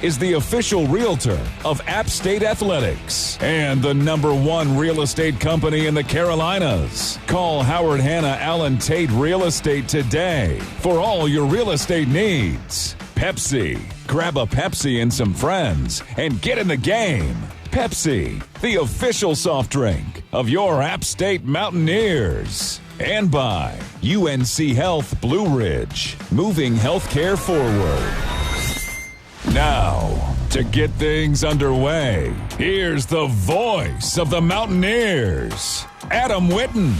is the official realtor of App State Athletics and the #1 real estate company in the Carolinas. Call Howard Hanna Allen Tate Real Estate today for all your real estate needs. Pepsi. Grab a Pepsi and some friends and get in the game. Pepsi, the official soft drink of your App State Mountaineers. And by UNC Health Blue Ridge, moving healthcare forward. Now, to get things underway, here's the voice of the Mountaineers, Adam Witten.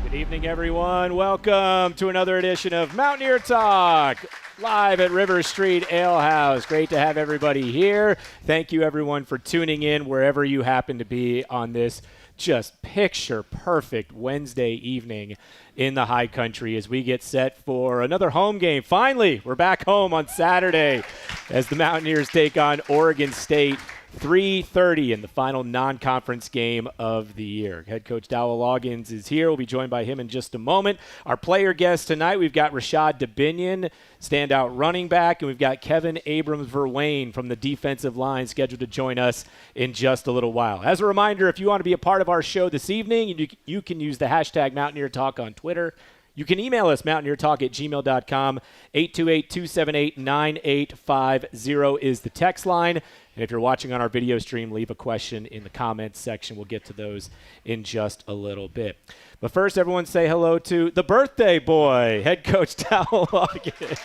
Good evening, everyone. Welcome to another edition of Mountaineer Talk, live at River Street Ale House. Great to have everybody here. Thank you, everyone, for tuning in wherever you happen to be on this just picture-perfect Wednesday evening in the high country as we get set for another home game. Finally, we're back home on Saturday as the Mountaineers take on Oregon State. 3:30 in the final non-conference game of the year. Head coach Dowell Loggins is here. We'll be joined by him in just a moment. Our player guest tonight, we've got Rashad Deinion, standout running back, and we've got Kevin Abrams-Verwayne from the defensive line scheduled to join us in just a little while. As a reminder, if you want to be a part of our show this evening, you can use the hashtag Mountaineer Talk on Twitter. You can email us, mountaineertalk@gmail.com. 828-278-9850 is the text line. And if you're watching on our video stream, leave a question in the comments section. We'll get to those in just a little bit. But first, everyone say hello to the birthday boy, head coach Dowell Loggins.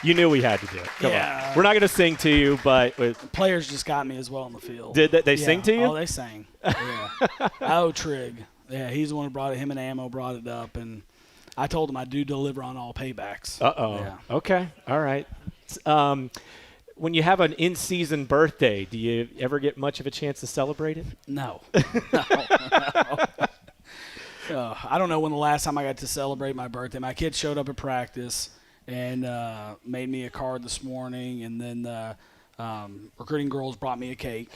You knew we had to do it. Come on. We're not going to sing to you, but players just got me as well in the field. Did they sing to you? Oh, they sang. Yeah. Trig. Yeah, he's the one who brought it. Him and Ammo brought it up, and I told him I do deliver on all paybacks. Yeah. Okay. All right. When you have an in-season birthday, do you ever get much of a chance to celebrate it? No. I don't know when the last time I got to celebrate my birthday. My kid showed up at practice and made me a card this morning, and then recruiting girls brought me a cake,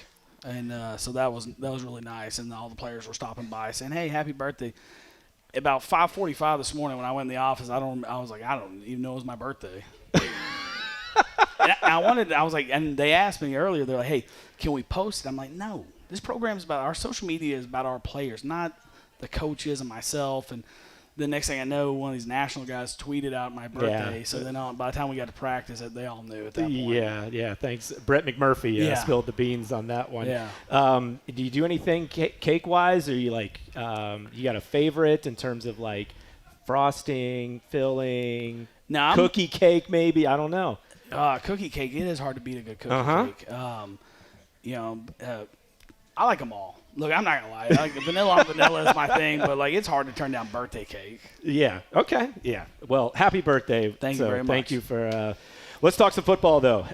and so that was really nice. And all the players were stopping by saying, "Hey, happy birthday!" About 5:45 this morning, when I went in the office, I was like, I don't even know it was my birthday. And they asked me earlier, they're like, "Hey, can we post it?" I'm like, "No, this program is about our social media is about our players, not the coaches and myself." And the next thing I know, one of these national guys tweeted out my birthday. Yeah. So then by the time we got to practice, they all knew at that point. Yeah. Thanks. Brett McMurphy spilled the beans on that one. Yeah. Do you do anything cake-wise, or you you got a favorite in terms of like frosting, filling, cookie cake maybe? I don't know. Cookie cake, it is hard to beat a good cookie cake. I like them all. Look, I'm not going to lie. I like the vanilla on vanilla is my thing, but it's hard to turn down birthday cake. Yeah. Okay. Yeah. Well, happy birthday. Thank you very much. Thank you for let's talk some football, though.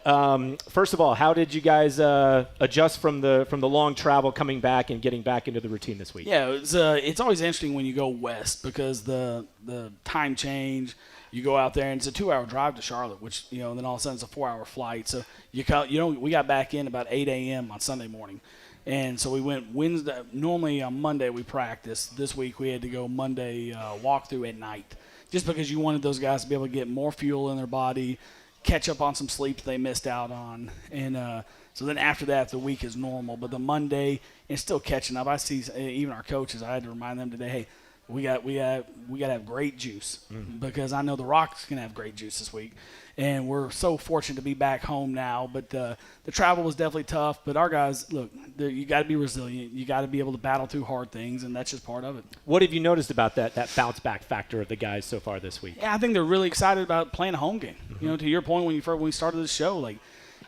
First of all, how did you guys adjust from the long travel coming back and getting back into the routine this week? Yeah, it's always interesting when you go west because the time change. You go out there, and it's a 2-hour drive to Charlotte, which, then all of a sudden it's a 4-hour flight. So, we got back in about 8 a.m. on Sunday morning. And so we went Wednesday. Normally on Monday we practice. This week we had to go Monday walkthrough at night just because you wanted those guys to be able to get more fuel in their body, catch up on some sleep they missed out on. And so then after that, the week is normal. But the Monday, it's still catching up. I see even our coaches, I had to remind them today, hey, we got to have great juice because I know the Rock's going to have great juice this week. And we're so fortunate to be back home now. But the travel was definitely tough. But our guys, look, you got to be resilient. You got to be able to battle through hard things, and that's just part of it. What have you noticed about that bounce-back factor of the guys so far this week? Yeah, I think they're really excited about playing a home game. Mm-hmm. To your point when we started the show,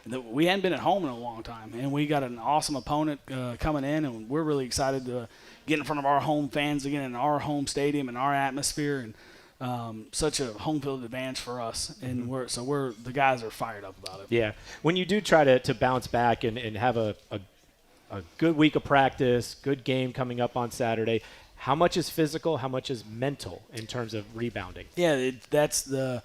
we hadn't been at home in a long time, and we got an awesome opponent coming in, and we're really excited to get in front of our home fans again in our home stadium and our atmosphere, and such a home field advantage for us. And the guys are fired up about it. Yeah, when you do try to bounce back and have a good week of practice, good game coming up on Saturday, how much is physical, how much is mental in terms of rebounding? Yeah, that's the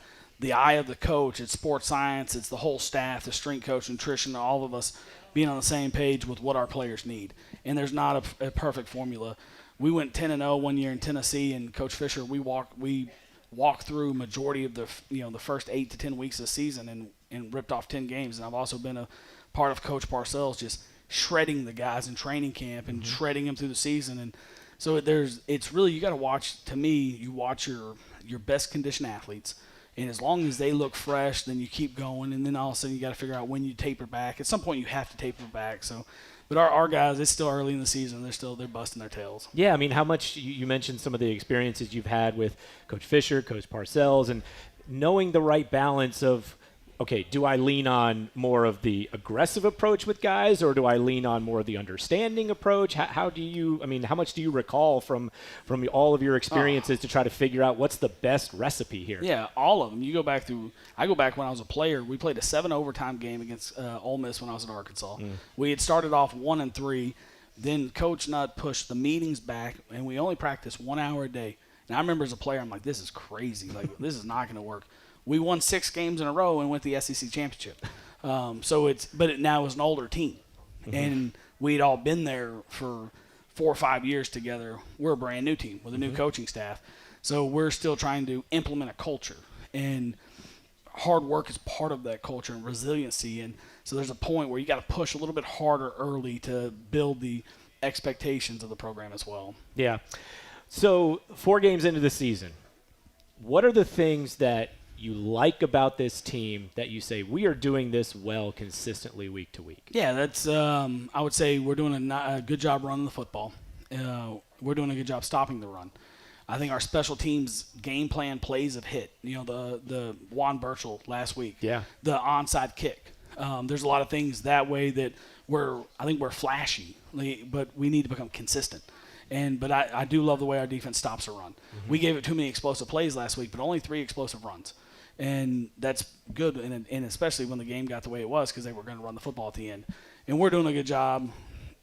eye of the coach. It's sports science. It's the whole staff, the strength coach, nutrition, all of us being on the same page with what our players need. And there's not a perfect formula. We went 10-0 one year in Tennessee, and Coach Fisher, we walked through majority of the first 8 to 10 weeks of the season and ripped off 10 games. And I've also been a part of Coach Parcells just shredding the guys in training camp and shredding them through the season. And so it's really, you got to watch, to me, you watch your best conditioned athletes. And as long as they look fresh, then you keep going. And then all of a sudden you got to figure out when you taper back. At some point you have to taper back. So, but our guys, it's still early in the season. They're busting their tails. Yeah, I mean, how much you mentioned some of the experiences you've had with Coach Fisher, Coach Parcells, and knowing the right balance of, okay, do I lean on more of the aggressive approach with guys, or do I lean on more of the understanding approach? How much do you recall from all of your experiences to try to figure out what's the best recipe here? Yeah, all of them. I go back when I was a player. We played a 7 overtime game against Ole Miss when I was at Arkansas. We had started off 1-3. Then Coach Nutt pushed the meetings back, and we only practiced 1 hour a day. And I remember as a player, I'm like, this is crazy. Like, this is not going to work. We won 6 games in a row and went to the SEC championship. But now it's an older team, and we'd all been there for 4 or 5 years together. We're a brand new team with a new coaching staff, so we're still trying to implement a culture, and hard work is part of that culture and resiliency. And so there's a point where you got to push a little bit harder early to build the expectations of the program as well. Yeah. So 4 games into the season, what are the things that you like about this team that you say we are doing this well consistently week to week? Yeah, that's I would say we're doing a good job running the football. We're doing a good job stopping the run. I think our special teams game plan plays have hit. The Juan Burchell last week. Yeah. The onside kick. There's a lot of things that way that I think we're flashy, but we need to become consistent. But I do love the way our defense stops a run. We gave it too many explosive plays last week, but only 3 explosive runs. And that's good, and especially when the game got the way it was, because they were going to run the football at the end. And we're doing a good job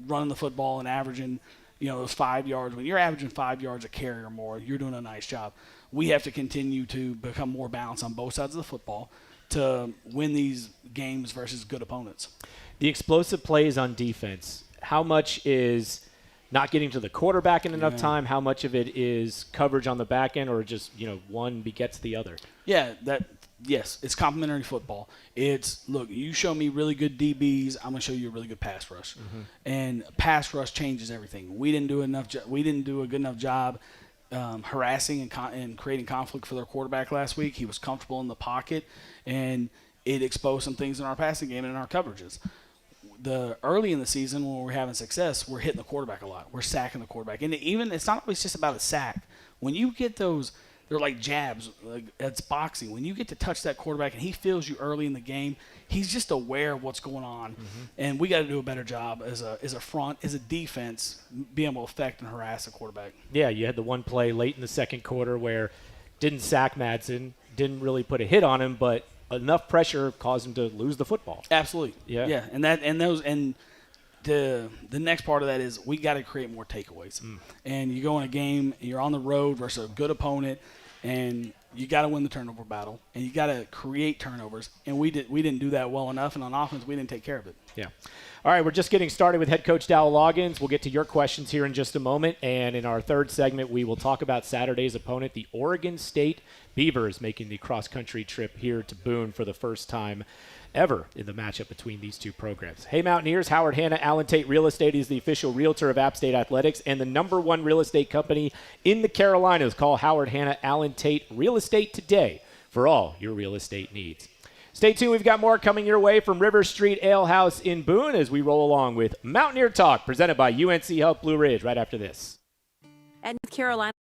running the football and averaging, those 5 yards. When you're averaging 5 yards a carry or more, you're doing a nice job. We have to continue to become more balanced on both sides of the football to win these games versus good opponents. The explosive plays on defense, how much is not getting to the quarterback in enough time? How much of it is coverage on the back end, or just, one begets the other? Yeah, yes, it's complementary football. It's, look, you show me really good DBs, I'm going to show you a really good pass rush. And pass rush changes everything. We didn't do a good enough job harassing and creating conflict for their quarterback last week. He was comfortable in the pocket, and it exposed some things in our passing game and in our coverages. Early in the season when we're having success, we're hitting the quarterback a lot. We're sacking the quarterback. And it's not always just about a sack. When you get those, they're like jabs. It's boxing. When you get to touch that quarterback and he feels you early in the game, he's just aware of what's going on. And we got to do a better job as a front, as a defense, being able to affect and harass the quarterback. Yeah, you had the one play late in the second quarter where didn't sack Madsen, didn't really put a hit on him, but enough pressure caused him to lose the football. Absolutely. Yeah. And the next part of that is we got to create more takeaways. And you go in a game, you're on the road versus a good opponent, and you got to win the turnover battle, and you got to create turnovers. And we didn't do that well enough, and on offense we didn't take care of it. Yeah. All right, we're just getting started with head coach Dowell Loggins. We'll get to your questions here in just a moment, and in our third segment we will talk about Saturday's opponent, the Oregon State Beavers, making the cross-country trip here to Boone for the first time ever in the matchup between these two programs. Hey, Mountaineers, Howard Hanna, Allen Tate Real Estate is the official realtor of App State Athletics and the #1 real estate company in the Carolinas. Call Howard Hanna, Allen Tate Real Estate today for all your real estate needs. Stay tuned. We've got more coming your way from River Street Ale House in Boone as we roll along with Mountaineer Talk, presented by UNC Health Blue Ridge, right after this. At North Carolina,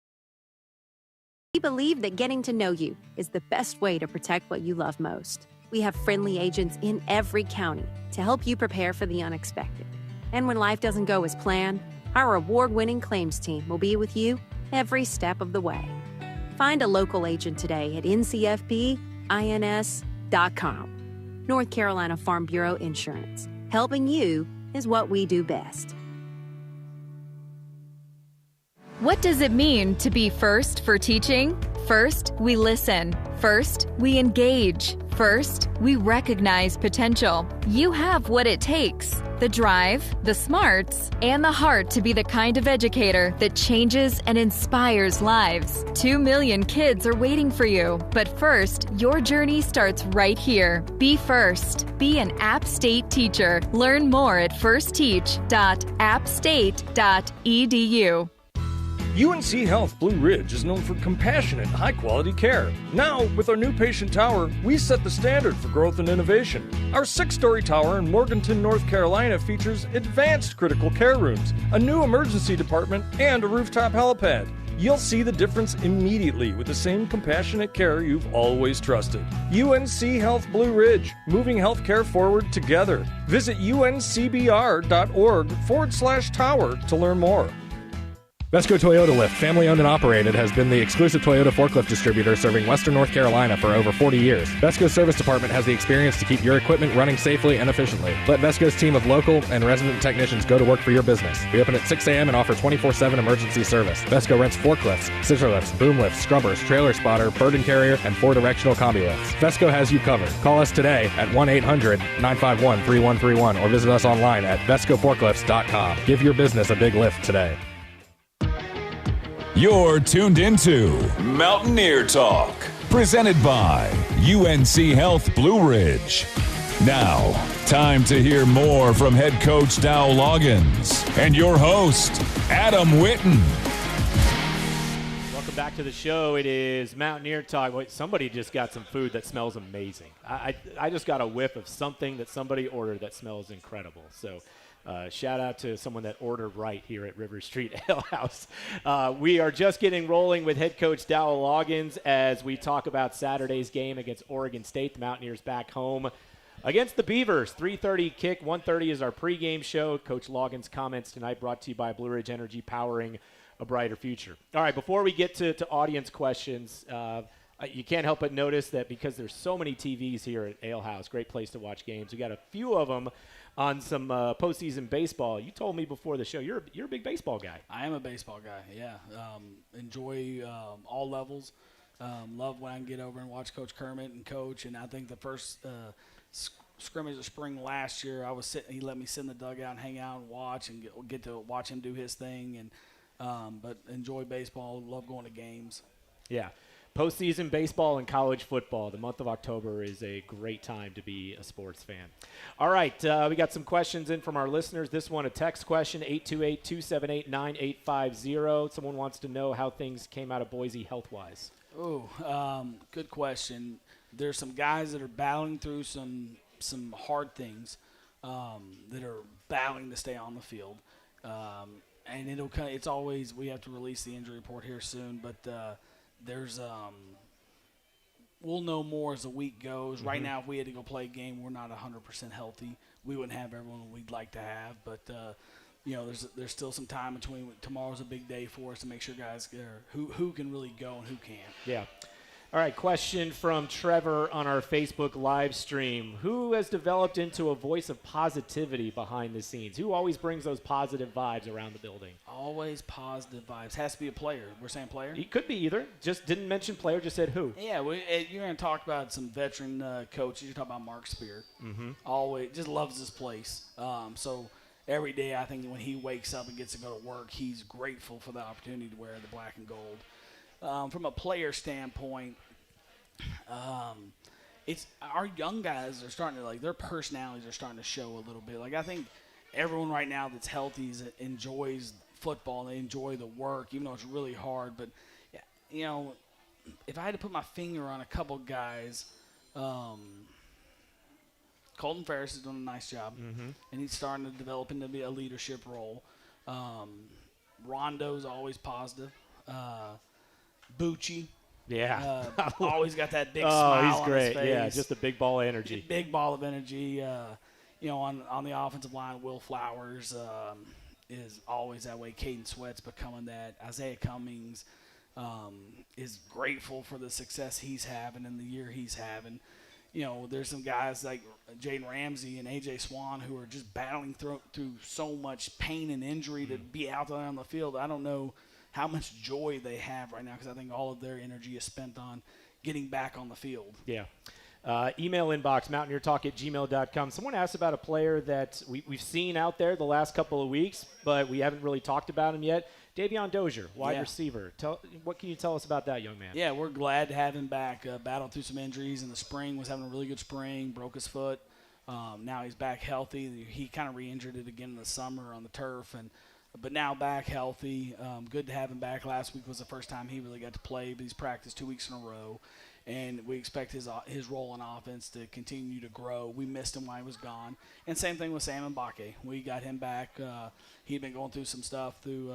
we believe that getting to know you is the best way to protect what you love most. We have friendly agents in every county to help you prepare for the unexpected. And when life doesn't go as planned, our award-winning claims team will be with you every step of the way. Find a local agent today at ncfbins.com. North Carolina Farm Bureau Insurance. Helping you is what we do best. What does it mean to be first for teaching? First, we listen. First, we engage. First, we recognize potential. You have what it takes: the drive, the smarts, and the heart to be the kind of educator that changes and inspires lives. 2 million kids are waiting for you. But first, your journey starts right here. Be first. Be an App State teacher. Learn more at firstteach.appstate.edu. UNC Health Blue Ridge is known for compassionate, high-quality care. Now, with our new patient tower, we set the standard for growth and innovation. Our 6-story tower in Morganton, North Carolina features advanced critical care rooms, a new emergency department, and a rooftop helipad. You'll see the difference immediately with the same compassionate care you've always trusted. UNC Health Blue Ridge, moving healthcare forward together. Visit uncbr.org/tower to learn more. Vesco Toyota Lift, family owned and operated, has been the exclusive Toyota forklift distributor serving Western North Carolina for over 40 years. Vesco's service department has the experience to keep your equipment running safely and efficiently. Let Vesco's team of local and resident technicians go to work for your business. We open at 6 a.m. and offer 24/7 emergency service. Vesco rents forklifts, scissor lifts, boom lifts, scrubbers, trailer spotter, burden carrier, and 4-directional combi lifts. Vesco has you covered. Call us today at 1-800-951-3131 or visit us online at vescoforklifts.com. Give your business a big lift today. You're tuned into Mountaineer Talk, presented by UNC Health Blue Ridge. Now, time to hear more from head coach Dowell Loggins and your host, Adam Witten. Welcome back to the show. It is Mountaineer Talk. Wait, somebody just got some food that smells amazing. I just got a whiff of something that somebody ordered that smells incredible. So shout out to someone that ordered right here at River Street Ale House. We are just getting rolling with head coach Dowell Loggins as we talk about Saturday's game against Oregon State. The Mountaineers back home against the Beavers. 3:30 kick, 1:30 is our pregame show. Coach Loggins' comments tonight brought to you by Blue Ridge Energy, powering a brighter future. All right, before we get to audience questions, you can't help but notice that because there's so many TVs here at Ale House, great place to watch games. We got a few of them on some postseason baseball. You told me before the show you're a big baseball guy. I am a baseball guy, yeah. Enjoy all levels. Love when I can get over and watch Coach Kermit and coach. And I think the first scrimmage of spring last year, he let me sit in the dugout and hang out and watch and get to watch him do his thing. And but enjoy baseball. Love going to games. Yeah. Postseason baseball and college football. The month of October is a great time to be a sports fan. All right, we got some questions in from our listeners. This one, a text question, 828-278-9850. Someone wants to know how things came out of Boise health-wise. Oh, good question. There's some guys that are battling through some hard things that are battling to stay on the field. And it's always, we have to release the injury report here soon, but there's we'll know more as the week goes. Right now, if we had to go play a game, we're not 100% healthy. We wouldn't have everyone we'd like to have, but there's still some time between. Tomorrow's a big day for us to make sure guys are who can really go and who can't. Yeah. All right, question from Trevor on our Facebook live stream. Who has developed into a voice of positivity behind the scenes? Who always brings those positive vibes around the building? Always positive vibes. Has to be a player. We're saying player? He could be either. Just didn't mention player, just said who. Yeah, you're going to talk about some veteran coaches. You're talking about Mark Spear. Always just loves this place. So every day I think when he wakes up and gets to go to work, he's grateful for the opportunity to wear the black and gold. From a player standpoint, it's our young guys are starting to, their personalities are starting to show a little bit. I think everyone right now that's healthy enjoys football and they enjoy the work, even though it's really hard. But, if I had to put my finger on a couple guys, Colton Ferris is doing a nice job, and he's starting to develop into a leadership role. Rondo's always positive. Bucci. Yeah. Always got that big smile he's great. on his face. Yeah, just a big ball of energy. Big ball of energy. On the offensive line, Will Flowers is always that way. Caden Sweat's becoming that. Isaiah Cummings is grateful for the success he's having and the year he's having. There's some guys like Jaden Ramsey and A.J. Swan who are just battling through so much pain and injury to be out there on the field. I don't know how much joy they have right now because I think all of their energy is spent on getting back on the field. Yeah. Email inbox, mountaineertalk@gmail.com. Someone asked about a player that we've seen out there the last couple of weeks, but we haven't really talked about him yet. Davion Dozier, wide receiver. What can you tell us about that young man? Yeah, we're glad to have him back. Battled through some injuries in the spring, was having a really good spring, broke his foot. Now he's back healthy. He kind of re-injured it again in the summer on the turf, but now back healthy. Good to have him back. Last week was the first time he really got to play, but he's practiced 2 weeks in a row. And we expect his role in offense to continue to grow. We missed him while he was gone. And same thing with Sam Mbake. We got him back. He'd been going through some stuff through,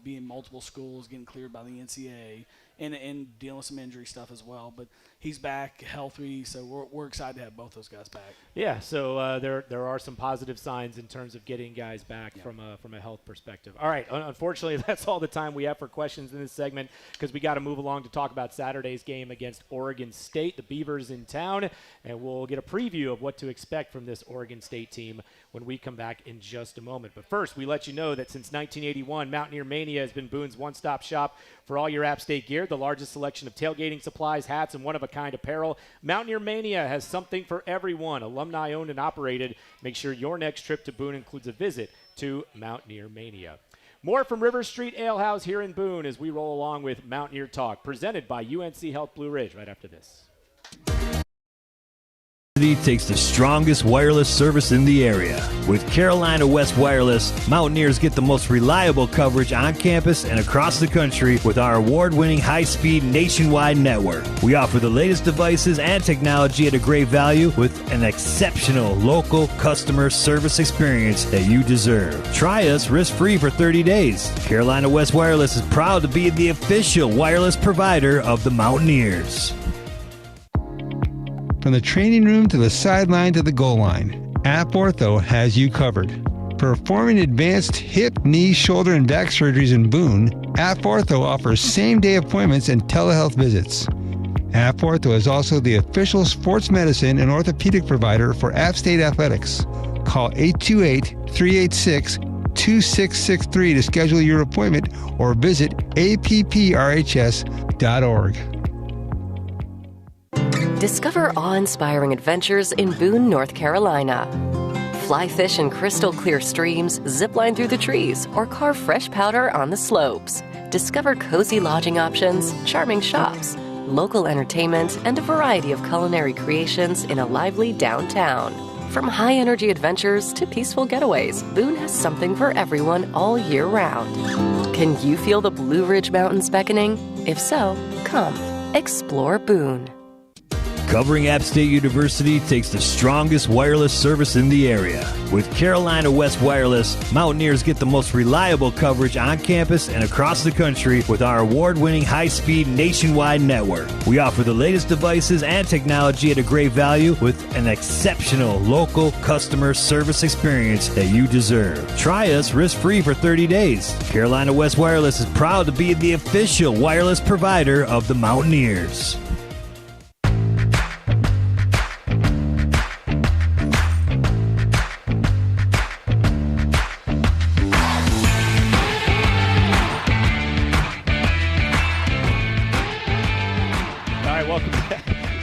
being multiple schools, getting cleared by the NCAA, and dealing with some injury stuff as well. But he's back healthy, so we're excited to have both those guys back. Yeah, so there are some positive signs in terms of getting guys back from a health perspective. All right, unfortunately, that's all the time we have for questions in this segment because we got to move along to talk about Saturday's game against Oregon State, the Beavers in town, and we'll get a preview of what to expect from this Oregon State team when we come back in just a moment. But first, we let you know that since 1981, Mountaineer Mania has been Boone's one-stop shop for all your App State gear, the largest selection of tailgating supplies, hats, and one-of-a-kind apparel. Mountaineer Mania has something for everyone. Alumni owned and operated. Make sure your next trip to Boone includes a visit to Mountaineer Mania. More from River Street Ale House here in Boone as we roll along with Mountaineer Talk, presented by UNC Health Blue Ridge right after this. Takes the strongest wireless service in the area. With Carolina West Wireless, Mountaineers get the most reliable coverage on campus and across the country with our award-winning high-speed nationwide network. We offer the latest devices and technology at a great value with an exceptional local customer service experience that you deserve. Try us risk-free for 30 days. Carolina West Wireless is proud to be the official wireless provider of the Mountaineers. From the training room to the sideline to the goal line, App Ortho has you covered. Performing advanced hip, knee, shoulder, and back surgeries in Boone, App Ortho offers same-day appointments and telehealth visits. App Ortho is also the official sports medicine and orthopedic provider for App State Athletics. Call 828-386-2663 to schedule your appointment or visit apprhs.org. Discover awe-inspiring adventures in Boone, North Carolina. Fly fish in crystal clear streams, zip line through the trees, or carve fresh powder on the slopes. Discover cozy lodging options, charming shops, local entertainment, and a variety of culinary creations in a lively downtown. From high-energy adventures to peaceful getaways, Boone has something for everyone all year round. Can you feel the Blue Ridge Mountains beckoning? If so, come explore Boone. Covering App State University takes the strongest wireless service in the area. With Carolina West Wireless, Mountaineers get the most reliable coverage on campus and across the country with our award-winning high-speed nationwide network. We offer the latest devices and technology at a great value with an exceptional local customer service experience that you deserve. Try us risk-free for 30 days. Carolina West Wireless is proud to be the official wireless provider of the Mountaineers.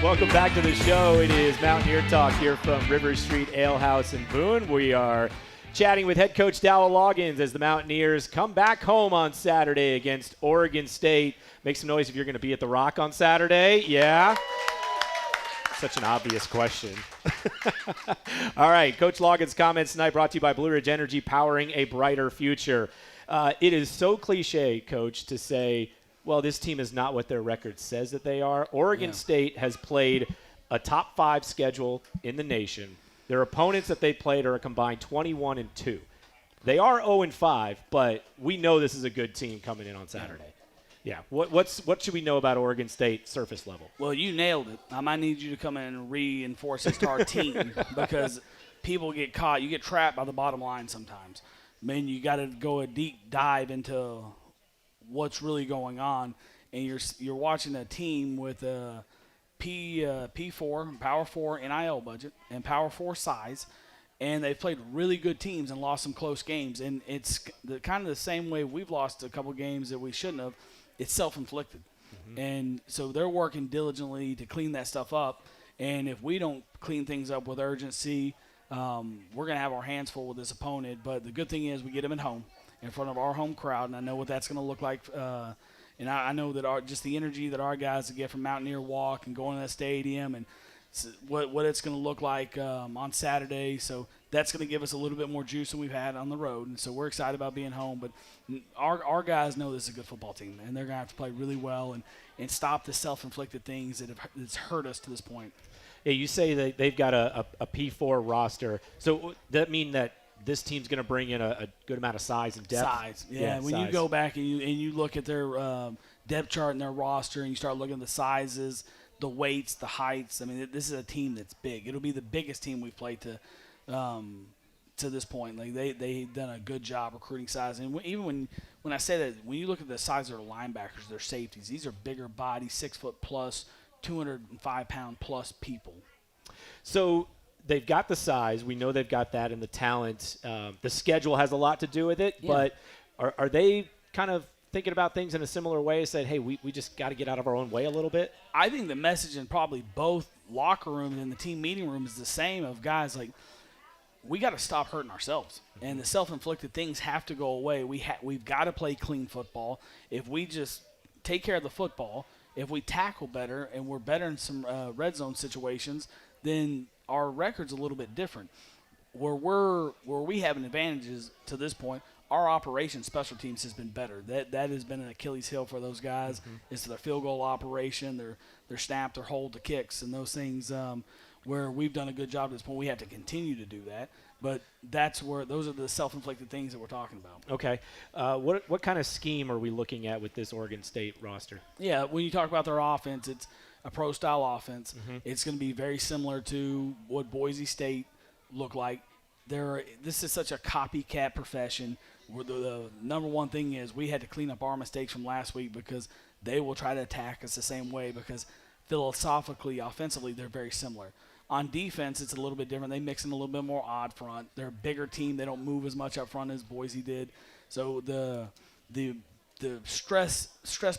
Welcome back to the show. It is Mountaineer Talk here from River Street Ale House in Boone. We are chatting with head coach Dowell Loggins as the Mountaineers come back home on Saturday against Oregon State. Make some noise if you're going to be at the Rock on Saturday. Yeah? Such an obvious question. All right, Coach Loggins' comments tonight brought to you by Blue Ridge Energy, powering a brighter future. It is so cliche, Coach, to say, well, this team is not what their record says that they are. Oregon State has played a top 5 schedule in the nation. Their opponents that they played are a combined 21-2. They are 0-5, but we know this is a good team coming in on Saturday. Yeah. What should we know about Oregon State surface level? Well, you nailed it. I might need you to come in and reinforce this to our team because people get caught. You get trapped by the bottom line sometimes. I mean, you got to go a deep dive into what's really going on, and you're watching a team with a P4, Power 4 NIL budget and Power 4 size, and they've played really good teams and lost some close games, and it's kind of the same way we've lost a couple games that we shouldn't have. It's self-inflicted, and so they're working diligently to clean that stuff up, And if we don't clean things up with urgency, we're going to have our hands full with this opponent. But the good thing is we get them at home in front of our home crowd, and I know what that's going to look like. And I know that just the energy that our guys get from Mountaineer Walk and going to the stadium and what it's going to look like on Saturday. So that's going to give us a little bit more juice than we've had on the road. And so we're excited about being home. But our guys know this is a good football team, and they're going to have to play really well and stop the self-inflicted things that's hurt us to this point. Yeah, you say that they've got a P4 roster. So that mean that this team's going to bring in a good amount of size and depth? Size, yeah. When you go back and you look at their depth chart and their roster and you start looking at the sizes, the weights, the heights, I mean, this is a team that's big. It'll be the biggest team we've played to this point. Like they've done a good job recruiting size. And even when I say that, when you look at the size of their linebackers, their safeties, these are bigger body, 6 foot plus, 205 pound plus people. So they've got the size. We know they've got that and the talent. The schedule has a lot to do with it. Yeah. But are they kind of thinking about things in a similar way, said, hey, we just got to get out of our own way a little bit? I think the message in probably both locker rooms and the team meeting room is the same of guys like, we got to stop hurting ourselves. And the self-inflicted things have to go away. We've got to play clean football. If we just take care of the football, if we tackle better and we're better in some red zone situations, then our record's a little bit different. Where we have an advantage is, to this point, our operation special teams has been better. That has been an Achilles heel for those guys. It's their field goal operation, their snap, their hold, the kicks, and those things where we've done a good job at this point. We have to continue to do that. But those are the self-inflicted things that we're talking about. Okay. What kind of scheme are we looking at with this Oregon State roster? Yeah, when you talk about their offense, it's a pro-style offense. It's going to be very similar to what Boise State looked like. This is such a copycat profession. Where the number one thing is we had to clean up our mistakes from last week because they will try to attack us the same way because philosophically, offensively, they're very similar. On defense, it's a little bit different. They mix in a little bit more odd front. They're a bigger team. They don't move as much up front as Boise did. So the stress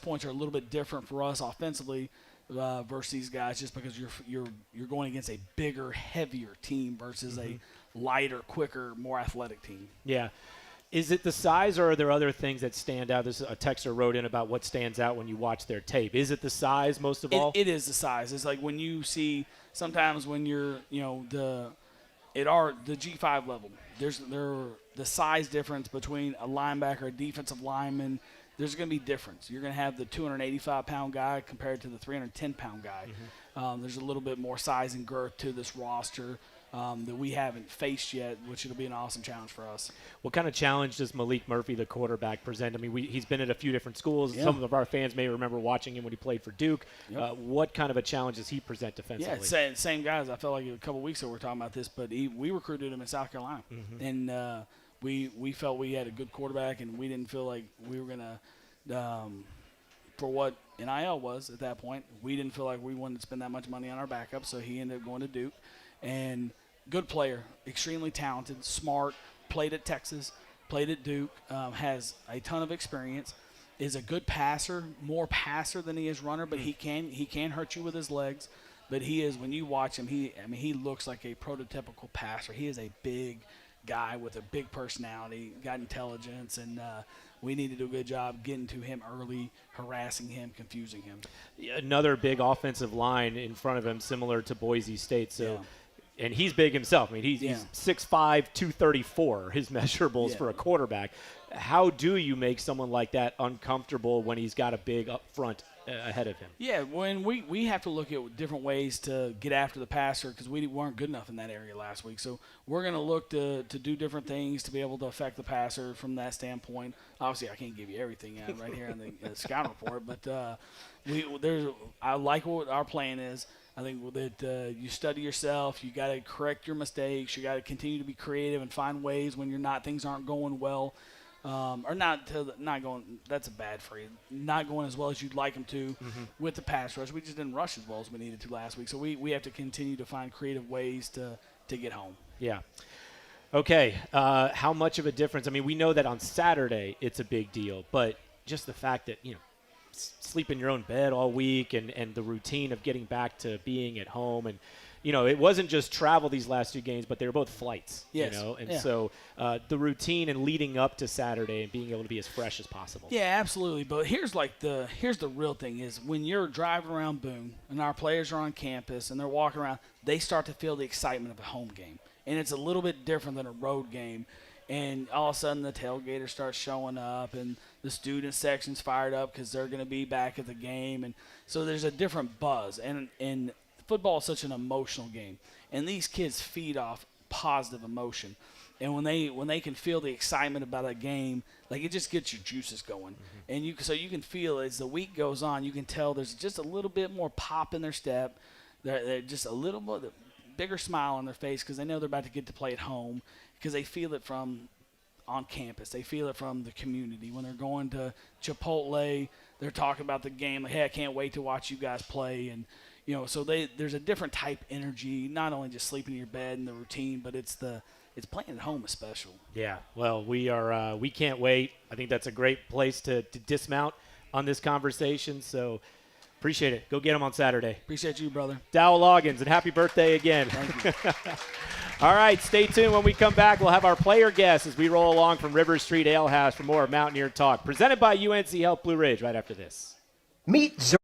points are a little bit different for us offensively versus these guys, just because you're going against a bigger, heavier team versus a lighter, quicker, more athletic team. Yeah. Is it the size, or are there other things that stand out? This a texter wrote in about what stands out when you watch their tape. Is it the size most of all? It is the size. It's like when you see sometimes when you're the G5 level. The size difference between a linebacker, a defensive lineman. There's going to be difference. You're going to have the 285-pound guy compared to the 310-pound guy. There's a little bit more size and girth to this roster that we haven't faced yet, which it'll be an awesome challenge for us. What kind of challenge does Malik Murphy, the quarterback, present? I mean, he's been at a few different schools. Yeah. Some of our fans may remember watching him when he played for Duke. Yep. What kind of a challenge does he present defensively? Yeah, same guys. I felt like a couple weeks ago we were talking about this, but we recruited him in South Carolina. And we felt we had a good quarterback, and we didn't feel like we were going to for what NIL was at that point, we didn't feel like we wanted to spend that much money on our backup, so he ended up going to Duke. And good player, extremely talented, smart, played at Texas, played at Duke, has a ton of experience, is a good passer, more passer than he is runner, but he can hurt you with his legs. But he is, when you watch him, he looks like a prototypical passer. He is a big guy with a big personality, got intelligence, and we need to do a good job getting to him early, harassing him, confusing him. Another big offensive line in front of him, similar to Boise State. So. Yeah. And he's big himself. I mean, he's 6'5", 234, his measurables for a quarterback. How do you make someone like that uncomfortable when he's got a big up front ahead of him? Yeah, when we have to look at different ways to get after the passer because we weren't good enough in that area last week. So we're going to look to do different things to be able to affect the passer from that standpoint. Obviously, I can't give you everything right here in the scout report, but I like what our plan is. I think that you study yourself. You got to correct your mistakes. You got to continue to be creative and find ways when things aren't going well, or not going. That's a bad phrase. Not going as well as you'd like them to with the pass rush. We just didn't rush as well as we needed to last week. So we have to continue to find creative ways to get home. Yeah. Okay. How much of a difference? I mean, we know that on Saturday it's a big deal, but just the fact that sleep in your own bed all week and the routine of getting back to being at home. And, it wasn't just travel these last 2 games, but they were both flights, yes. And so the routine and leading up to Saturday and being able to be as fresh as possible. Yeah, absolutely. But here's the real thing is when you're driving around Boone and our players are on campus and they're walking around, they start to feel the excitement of a home game. And it's a little bit different than a road game. And all of a sudden the tailgaters start showing up and the student section's fired up because they're going to be back at the game. And so there's a different buzz. And football is such an emotional game. And these kids feed off positive emotion. And when they can feel the excitement about a game, like it just gets your juices going. Mm-hmm. And so you can feel as the week goes on, you can tell there's just a little bit more pop in their step. They're just a little bit bigger smile on their face because they know they're about to get to play at home because they feel it from on campus. They feel it from the community. When they're going to Chipotle, they're talking about the game. Like, hey, I can't wait to watch you guys play. And, so there's a different type energy, not only just sleeping in your bed and the routine, but it's playing at home is special. Yeah, well, we can't wait. I think that's a great place to dismount on this conversation. So appreciate it. Go get them on Saturday. Appreciate you, brother. Dowell Loggins, and happy birthday again. Thank you. All right, stay tuned. When we come back, we'll have our player guests as we roll along from River Street Ale House for more Mountaineer Talk. Presented by UNC Health Blue Ridge right after this. Meet Zurich,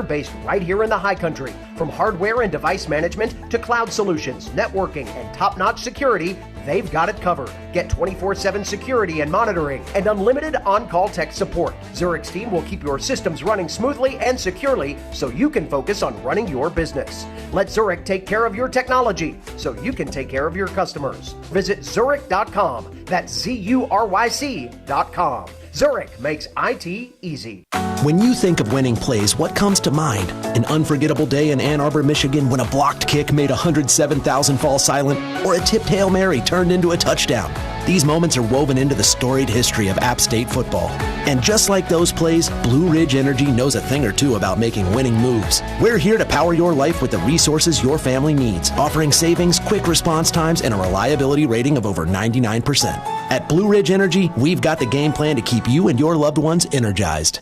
based right here in the High Country. From hardware and device management to cloud solutions, networking, and top-notch security, they've got it covered. Get 24/7 security and monitoring and unlimited on-call tech support. Zurich's team will keep your systems running smoothly and securely so you can focus on running your business. Let Zurich take care of your technology so you can take care of your customers. Visit Zurich.com. That's ZURYC.com. Zurich makes IT easy. When you think of winning plays, what comes to mind? An unforgettable day in Ann Arbor, Michigan when a blocked kick made 107,000 fall silent, or a tipped Hail Mary turned into a touchdown. These moments are woven into the storied history of App State football. And just like those plays, Blue Ridge Energy knows a thing or two about making winning moves. We're here to power your life with the resources your family needs, offering savings, quick response times, and a reliability rating of over 99%. At Blue Ridge Energy, we've got the game plan to keep you and your loved ones energized.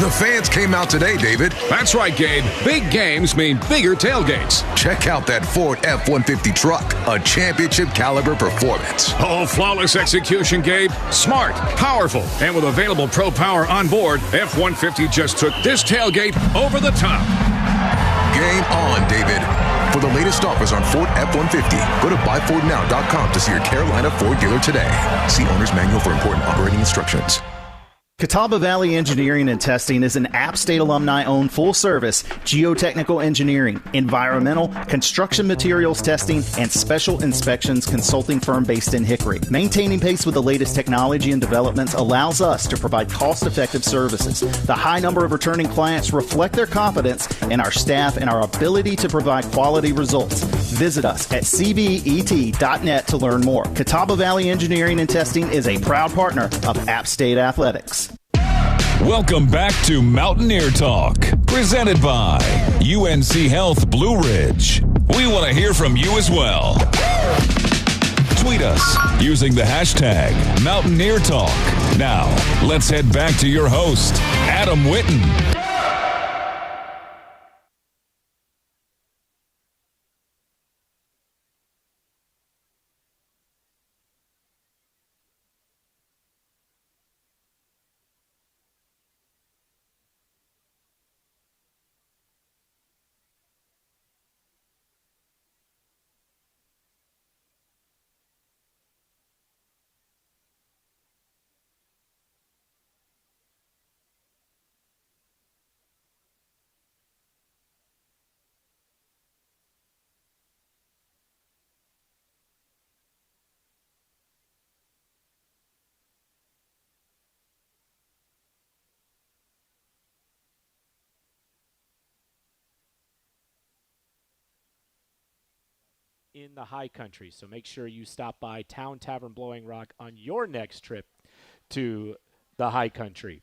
The fans came out today, David. That's right, Gabe. Big games mean bigger tailgates. Check out that Ford F-150 truck, a championship caliber performance. Oh, flawless execution, Gabe. Smart, powerful, and with available Pro Power on board, F-150 just took this tailgate over the top. Game on, David. For the latest offers on Ford F-150, go to buyfordnow.com to see your Carolina Ford dealer today. See owner's manual for important operating instructions. Catawba Valley Engineering and Testing is an App State alumni-owned full-service geotechnical engineering, environmental, construction materials testing, and special inspections consulting firm based in Hickory. Maintaining pace with the latest technology and developments allows us to provide cost-effective services. The high number of returning clients reflect their confidence in our staff and our ability to provide quality results. Visit us at cvet.net to learn more. Catawba Valley Engineering and Testing is a proud partner of App State Athletics. Welcome back to Mountaineer Talk, presented by UNC Health Blue Ridge. We want to hear from you as well. Tweet us using the hashtag Mountaineer Talk. Now, let's head back to your host, Adam Witten. In the High Country, so make sure you stop by Town Tavern Blowing Rock on your next trip to the High Country.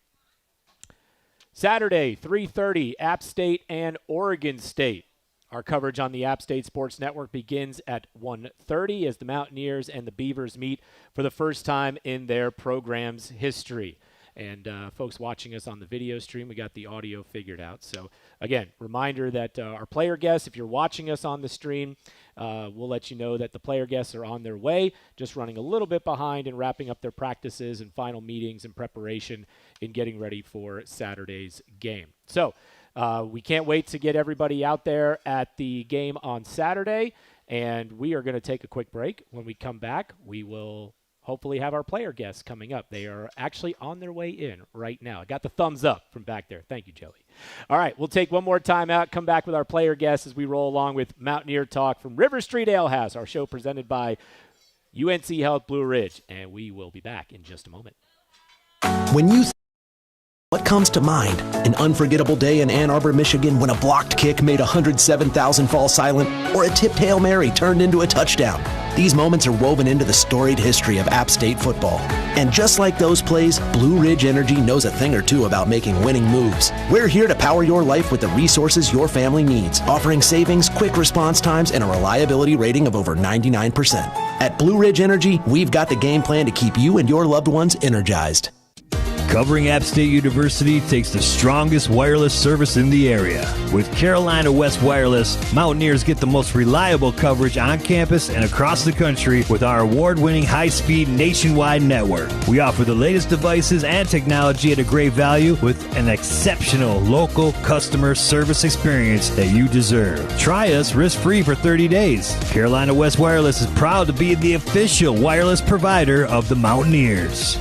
Saturday, 3:30, App State and Oregon State. Our coverage on the App State Sports Network begins at 1:30 as the Mountaineers and the Beavers meet for the first time in their program's history. And folks watching us on the video stream, we got the audio figured out. So, again, reminder that our player guests, if you're watching us on the stream, we'll let you know that the player guests are on their way, just running a little bit behind and wrapping up their practices and final meetings and preparation in getting ready for Saturday's game. So, we can't wait to get everybody out there at the game on Saturday, and we are going to take a quick break. When we come back, we will hopefully have our player guests coming up. They are actually on their way in right now. I got the thumbs up from back there. Thank you, Joey. All right, we'll take one more time out, come back with our player guests as we roll along with Mountaineer Talk from River Street Ale House, our show presented by UNC Health Blue Ridge, and we will be back in just a moment. When you what comes to mind? An unforgettable day in Ann Arbor, Michigan when a blocked kick made 107,000 fall silent, or a tipped Hail Mary turned into a touchdown. These moments are woven into the storied history of App State football. And just like those plays, Blue Ridge Energy knows a thing or two about making winning moves. We're here to power your life with the resources your family needs, offering savings, quick response times, and a reliability rating of over 99%. At Blue Ridge Energy, we've got the game plan to keep you and your loved ones energized. Covering App State University takes the strongest wireless service in the area. With Carolina West Wireless, Mountaineers get the most reliable coverage on campus and across the country with our award-winning high-speed nationwide network. We offer the latest devices and technology at a great value with an exceptional local customer service experience that you deserve. Try us risk-free for 30 days. Carolina West Wireless is proud to be the official wireless provider of the Mountaineers.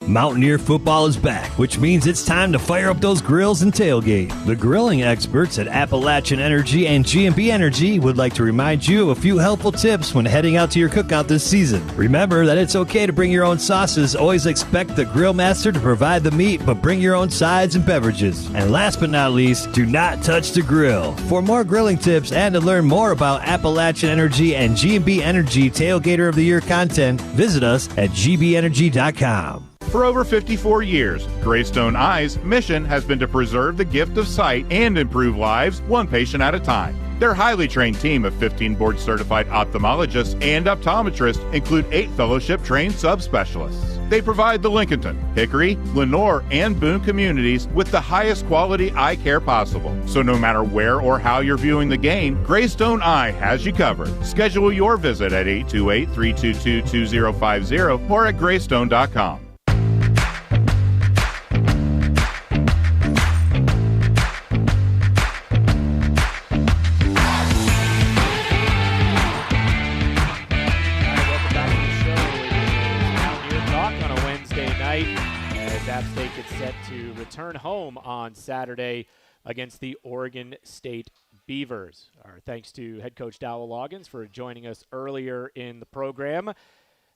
Mountaineer football is back, which means it's time to fire up those grills and tailgate. The grilling experts at Appalachian Energy and G&B Energy would like to remind you of a few helpful tips when heading out to your cookout this season. Remember that it's okay to bring your own sauces. Always expect the grill master to provide the meat, but bring your own sides and beverages. And last but not least, do not touch the grill. For more grilling tips and to learn more about Appalachian Energy and G&B Energy Tailgater of the Year content, visit us at gbenergy.com. For over 54 years, Greystone Eye's mission has been to preserve the gift of sight and improve lives one patient at a time. Their highly trained team of 15 board-certified ophthalmologists and optometrists include 8 fellowship-trained subspecialists. They provide the Lincolnton, Hickory, Lenore, and Boone communities with the highest quality eye care possible. So no matter where or how you're viewing the game, Greystone Eye has you covered. Schedule your visit at 828-322-2050 or at greystone.com. Set to return home on Saturday against the Oregon State Beavers. Our thanks to head coach Dowell Loggins for joining us earlier in the program.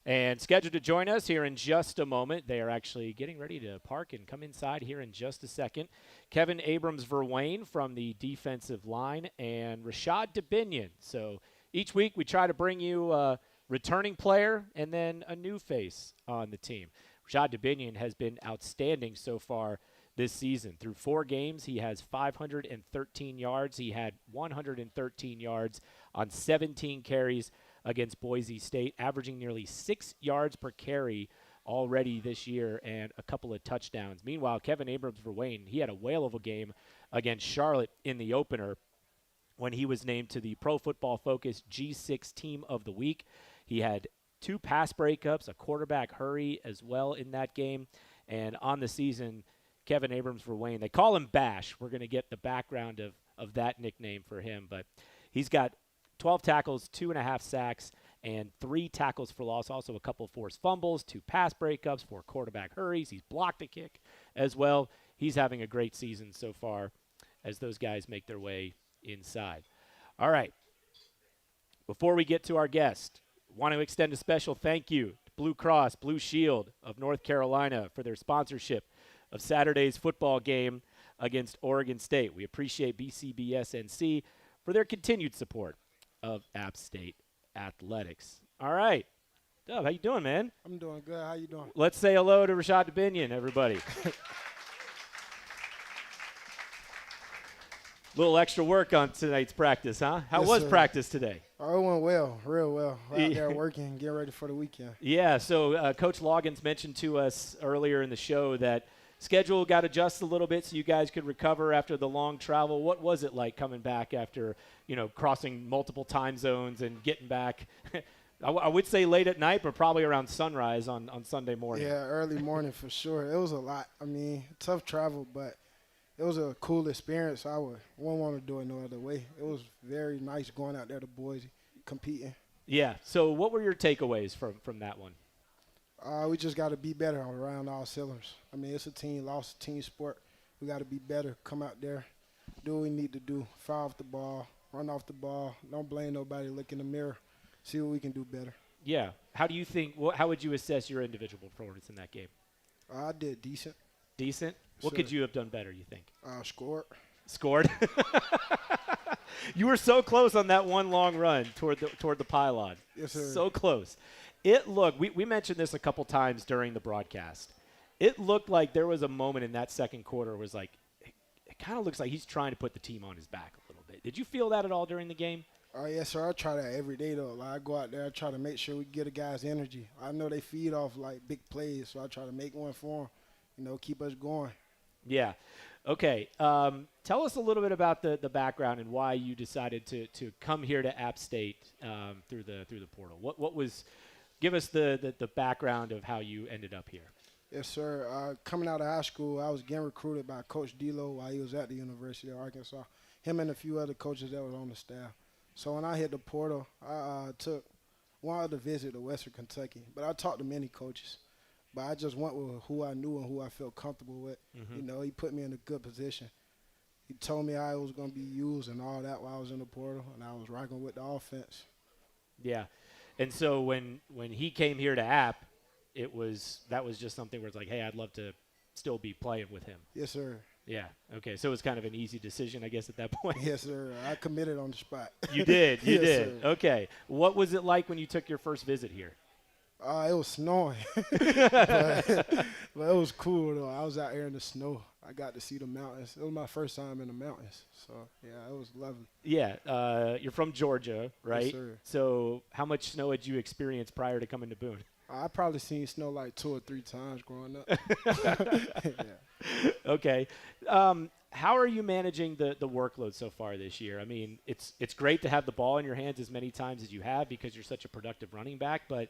And scheduled to join us here in just a moment. They are actually getting ready to park and come inside here in just a second. Kevin Abrams-Verwayne from the defensive line and Rashad Dubinion. So each week we try to bring you a returning player and then a new face on the team. Rashad Dubinion has been outstanding so far this season. Through 4 games, he has 513 yards. He had 113 yards on 17 carries against Boise State, averaging nearly 6 yards per carry already this year and a couple of touchdowns. Meanwhile, Kevin Abrams-Verwayne, he had a whale of a game against Charlotte in the opener when he was named to the Pro Football Focus G6 Team of the Week. He had 2 pass breakups, a quarterback hurry as well in that game. And on the season, Kevin Abrams-Verwayne, they call him Bash. We're going to get the background of that nickname for him. But he's got 12 tackles, 2.5 sacks, and 3 tackles for loss. Also a couple forced fumbles, 2 pass breakups, 4 quarterback hurries. He's blocked a kick as well. He's having a great season so far as those guys make their way inside. All right. Before we get to our guest, want to extend a special thank you to Blue Cross Blue Shield of North Carolina for their sponsorship of Saturday's football game against Oregon State. We appreciate BCBSNC for their continued support of App State athletics. All right. Dub, how you doing, man? I'm doing good. How you doing? Let's say hello to Rashad Dubinion, everybody. Little extra work on tonight's practice, huh? How was practice today? Oh, it went well, real well. Out there working, getting ready for the weekend. Yeah, so Coach Loggins mentioned to us earlier in the show that schedule got adjusted a little bit so you guys could recover after the long travel. What was it like coming back after, crossing multiple time zones and getting back? I would say late at night, but probably around sunrise on Sunday morning. Yeah, early morning for sure. It was a lot. I mean, tough travel, but it was a cool experience. I wouldn't want to do it no other way. It was very nice going out there to Boise, competing. Yeah. So what were your takeaways from that one? We just got to be better around all cylinders. I mean, it's a team loss, team sport. We got to be better, come out there, do what we need to do, foul off the ball, run off the ball, don't blame nobody, look in the mirror, see what we can do better. Yeah. How do you think how would you assess your individual performance in that game? I did decent. Decent? What could you have done better, you think? Scored. Scored? You were so close on that one long run toward the pylon. Yes, sir. So close. We mentioned this a couple times during the broadcast. It looked like there was a moment in that second quarter where it was like, it kind of looks like he's trying to put the team on his back a little bit. Did you feel that at all during the game? Oh, yes, sir. I try that every day, though. Like, I go out there, I try to make sure we get a guy's energy. I know they feed off, like, big plays, so I try to make one for them, keep us going. Yeah. Okay. Tell us a little bit about the background and why you decided to come here to App State through the portal. What was – give us the background of how you ended up here. Yes, sir. Coming out of high school, I was getting recruited by Coach D'Lo while he was at the University of Arkansas, him and a few other coaches that was on the staff. So when I hit the portal, I wanted to visit to Western Kentucky, but I talked to many coaches. But I just went with who I knew and who I felt comfortable with. Mm-hmm. He put me in a good position. He told me how I was going to be used and all that while I was in the portal, and I was rocking with the offense. Yeah. And so when he came here to App, that was just something where it's like, hey, I'd love to still be playing with him. Yes, sir. Yeah. Okay. So it was kind of an easy decision, I guess, at that point. Yes, sir. I committed on the spot. You did. You yes, did. Sir. Okay. What was it like when you took your first visit here? It was snowing, but it was cool, though. I was out here in the snow. I got to see the mountains. It was my first time in the mountains, so, yeah, it was lovely. Yeah. You're from Georgia, right? Yes, sir. So how much snow had you experienced prior to coming to Boone? I probably seen snow like 2 or 3 times growing up. Yeah. Okay. How are you managing the workload so far this year? I mean, it's great to have the ball in your hands as many times as you have because you're such a productive running back, but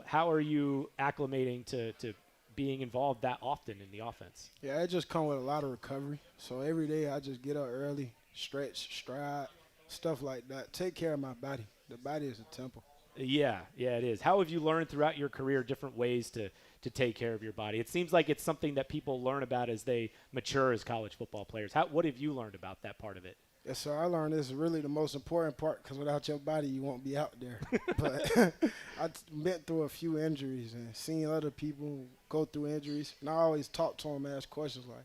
how are you acclimating to being involved that often in the offense? Yeah, it just comes with a lot of recovery. So every day I just get up early, stretch, stride, stuff like that. Take care of my body. The body is a temple. Yeah, it is. How have you learned throughout your career different ways to take care of your body? It seems like it's something that people learn about as they mature as college football players. What have you learned about that part of it? Yes, sir. I learned this is really the most important part because without your body, you won't be out there. But I went through a few injuries and seen other people go through injuries. And I always talk to them and ask questions like,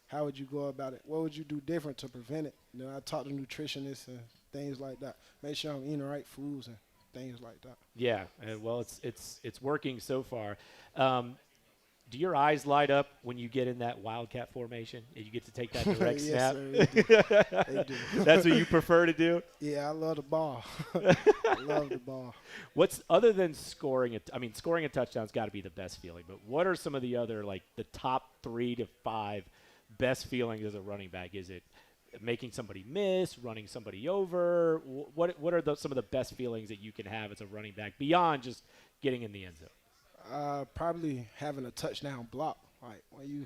how would you go about it? What would you do different to prevent it? I talk to nutritionists and things like that. Make sure I'm eating the right foods and things like that. Yeah, well, it's working so far. Do your eyes light up when you get in that wildcat formation and you get to take that direct yes, snap? Sir, they do. That's what you prefer to do? Yeah, I love the ball. I love the ball. What's other than scoring scoring a touchdown's got to be the best feeling, but what are some of the other, like the top 3 to 5 best feelings as a running back? Is it making somebody miss, running somebody over? What are some of the best feelings that you can have as a running back beyond just getting in the end zone? Probably having a touchdown block. Like when you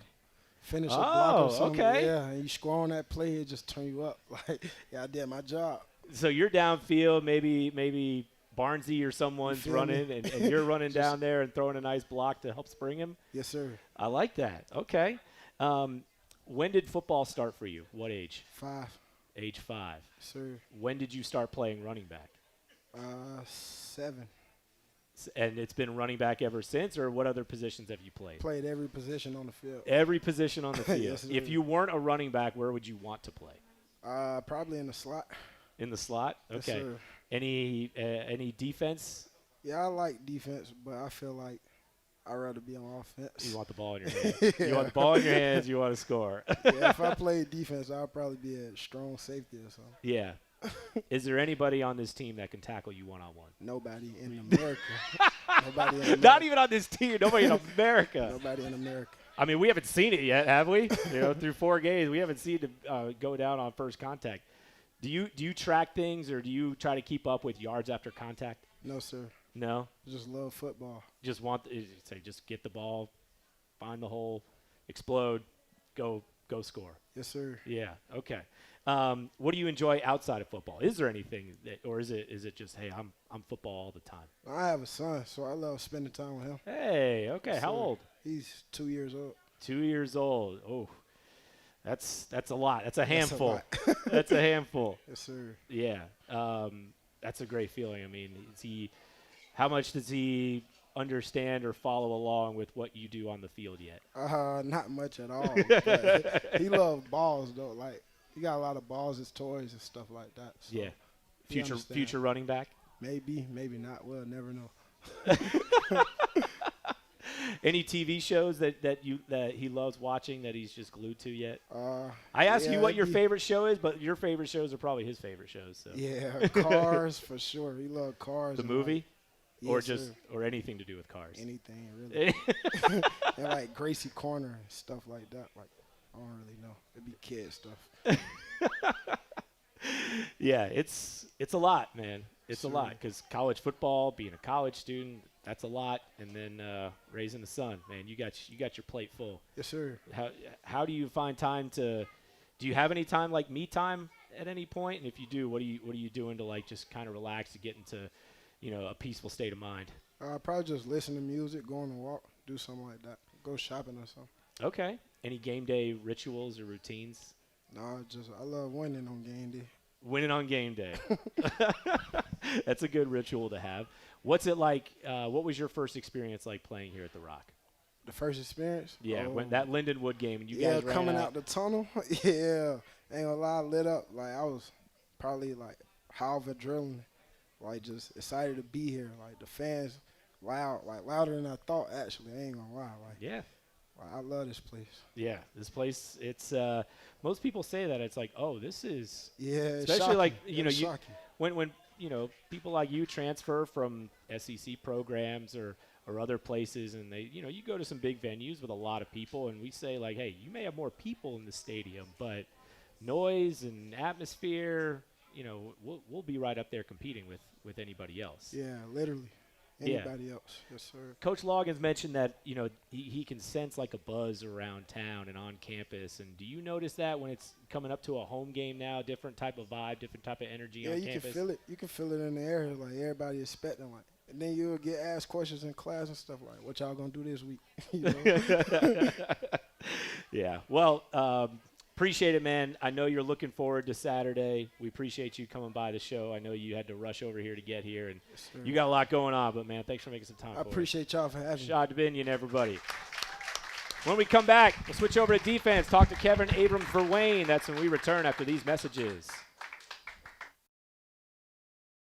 finish a block or something, okay. Yeah, and you score on that play, it just turn you up. Like, yeah, I did my job. So you're downfield, maybe Barnesy or someone's running, and you're running down there and throwing a nice block to help spring him? Yes, sir. I like that. Okay. When did football start for you? What age? 5. Age 5. Sir. When did you start playing running back? 7. And it's been running back ever since, or what other positions have you played? Played every position on the field. Every position on the field. Yes, if you weren't a running back, where would you want to play? Probably in the slot. In the slot? Okay. Yes, sir. Any defense? Yeah, I like defense, but I feel like I'd rather be on offense. You want the ball in your hands. You want the ball in your hands. You want to score. Yeah, if I played defense, I'd probably be a strong safety or something. Yeah. Is there anybody on this team that can tackle you one-on-one? Nobody in America. Nobody in America. Not even on this team. Nobody in America. Nobody in America. I mean, we haven't seen it yet, have we? Through 4 games, we haven't seen it go down on first contact. Do you track things, or do you try to keep up with yards after contact? No, sir. No? I just love football. Just just get the ball, find the hole, explode, go score. Yes, sir. Yeah. Okay. What do you enjoy outside of football? Is there anything or is it just, hey, I'm football all the time? I have a son, so I love spending time with him. Hey. Okay. Yes, how sir. old? He's 2 years old. 2 years old. Oh, that's a lot. That's a handful. That's a lot. That's a handful. Yes, sir. Yeah. That's a great feeling. I mean, how much does he understand or follow along with what you do on the field yet? Not much at all. But he loves balls, though. Like, he got a lot of balls, his toys and stuff like that. So yeah. Future running back? Maybe not. We'll never know. Any TV shows that he loves watching that he's just glued to yet? I asked you what your favorite show is, but your favorite shows are probably his favorite shows. So. Yeah, Cars for sure. He loves Cars. The movie? Yes, or anything to do with cars? Anything, really. And like Gracie Corner and stuff like that. Like, I don't really know. It'd be kid stuff. Yeah, it's a lot, man. It's a lot because college football, being a college student, that's a lot, and then raising a son, man, you got your plate full. Yes, sir. How do you find time to? Do you have any time like me time at any point? And if you do, what are you doing to like just kind of relax to get into, a peaceful state of mind? Probably just listen to music, go on a walk, do something like that, go shopping or something. Okay. Any game day rituals or routines? No, I love winning on game day. Winning on game day. That's a good ritual to have. What's it like? What was your first experience like playing here at the Rock? The first experience? Yeah, when that Lindenwood game and you guys ran coming out the tunnel. Yeah, ain't gonna lie, lit up. Like I was probably like high off adrenaline, like just excited to be here. Like the fans, loud, like louder than I thought. Actually, I ain't gonna lie. Like yeah. I love this place. Yeah, this place. It's most people say that it's like, oh, this is it's especially shocking. like when people like you transfer from SEC programs or other places, and they you go to some big venues with a lot of people, and we say like, hey, you may have more people in the stadium, but noise and atmosphere, we'll be right up there competing with anybody else. Yeah, literally. Anybody else. Yes, sir. Coach Loggins mentioned that, he can sense like a buzz around town and on campus. And do you notice that when it's coming up to a home game now, different type of vibe, different type of energy on campus? Yeah, you can feel it. You can feel it in the air, like everybody expecting, like. And then you'll get asked questions in class and stuff like, what y'all going to do this week? Yeah. Well, appreciate it, man. I know you're looking forward to Saturday. We appreciate you coming by the show. I know you had to rush over here to get here, and you got a lot going on. But, man, thanks for making some time for us. I appreciate y'all for having me. Rashad Dubinion, everybody. When we come back, we'll switch over to defense, talk to Kevin Abrams-Verwayne. That's when we return after these messages.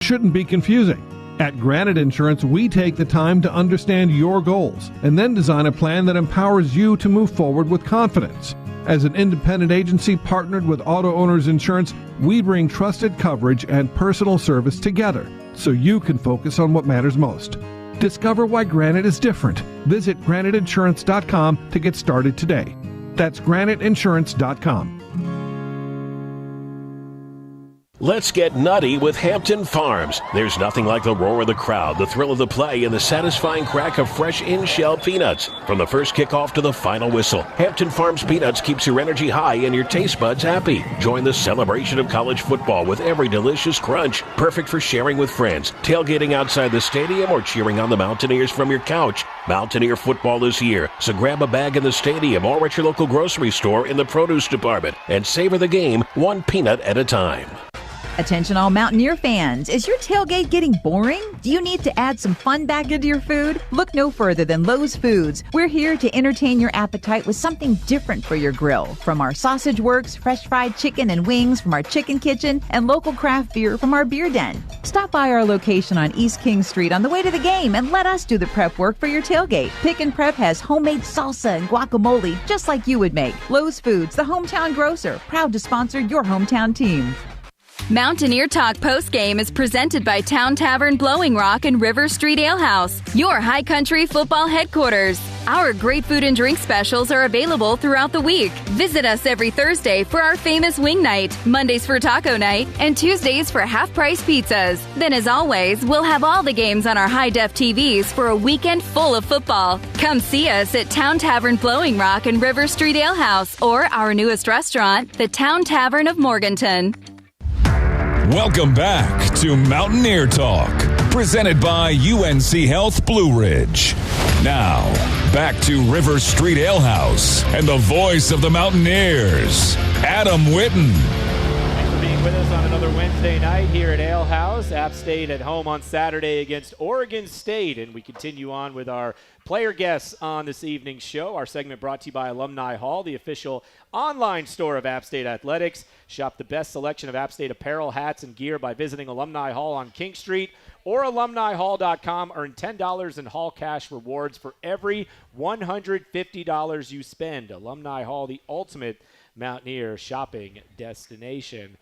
Shouldn't be confusing. At Granite Insurance, we take the time to understand your goals and then design a plan that empowers you to move forward with confidence. As an independent agency partnered with Auto Owners Insurance, we bring trusted coverage and personal service together so you can focus on what matters most. Discover why Granite is different. Visit graniteinsurance.com to get started today. That's graniteinsurance.com. Let's get nutty with Hampton Farms. There's nothing like the roar of the crowd, the thrill of the play, and the satisfying crack of fresh in-shell peanuts. From the first kickoff to the final whistle, Hampton Farms Peanuts keeps your energy high and your taste buds happy. Join the celebration of college football with every delicious crunch. Perfect for sharing with friends, tailgating outside the stadium, or cheering on the Mountaineers from your couch. Mountaineer football is here, so grab a bag in the stadium or at your local grocery store in the produce department and savor the game one peanut at a time. Attention all Mountaineer fans, is your tailgate getting boring? Do you need to add some fun back into your food? Look no further than Lowe's Foods. We're here to entertain your appetite with something different for your grill. From our sausage works, fresh fried chicken and wings from our chicken kitchen, and local craft beer from our beer den. Stop by our location on East King Street on the way to the game and let us do the prep work for your tailgate. Pick and Prep has homemade salsa and guacamole just like you would make. Lowe's Foods, the hometown grocer, proud to sponsor your hometown team. Mountaineer Talk postgame is presented by Town Tavern Blowing Rock and River Street Ale House, your high country football headquarters. Our great food and drink specials are available throughout the week. Visit us every Thursday for our famous wing night, Mondays for taco night, and Tuesdays for half-price pizzas. Then, as always, we'll have all the games on our high-def TVs for a weekend full of football. Come see us at Town Tavern Blowing Rock and River Street Ale House or our newest restaurant, the Town Tavern of Morganton. Welcome back to Mountaineer Talk, presented by UNC Health Blue Ridge. Now, back to River Street Ale House and the voice of the Mountaineers, Adam Witten. Thanks for being with us on another Wednesday night here at Ale House. App State at home on Saturday against Oregon State, and we continue on with our player guests on this evening's show. Our segment brought to you by Alumni Hall, the official online store of App State Athletics. Shop the best selection of App State apparel, hats, and gear by visiting Alumni Hall on King Street or alumnihall.com. Earn $10 in Hall cash rewards for every $150 you spend. Alumni Hall, the ultimate Mountaineer shopping destination.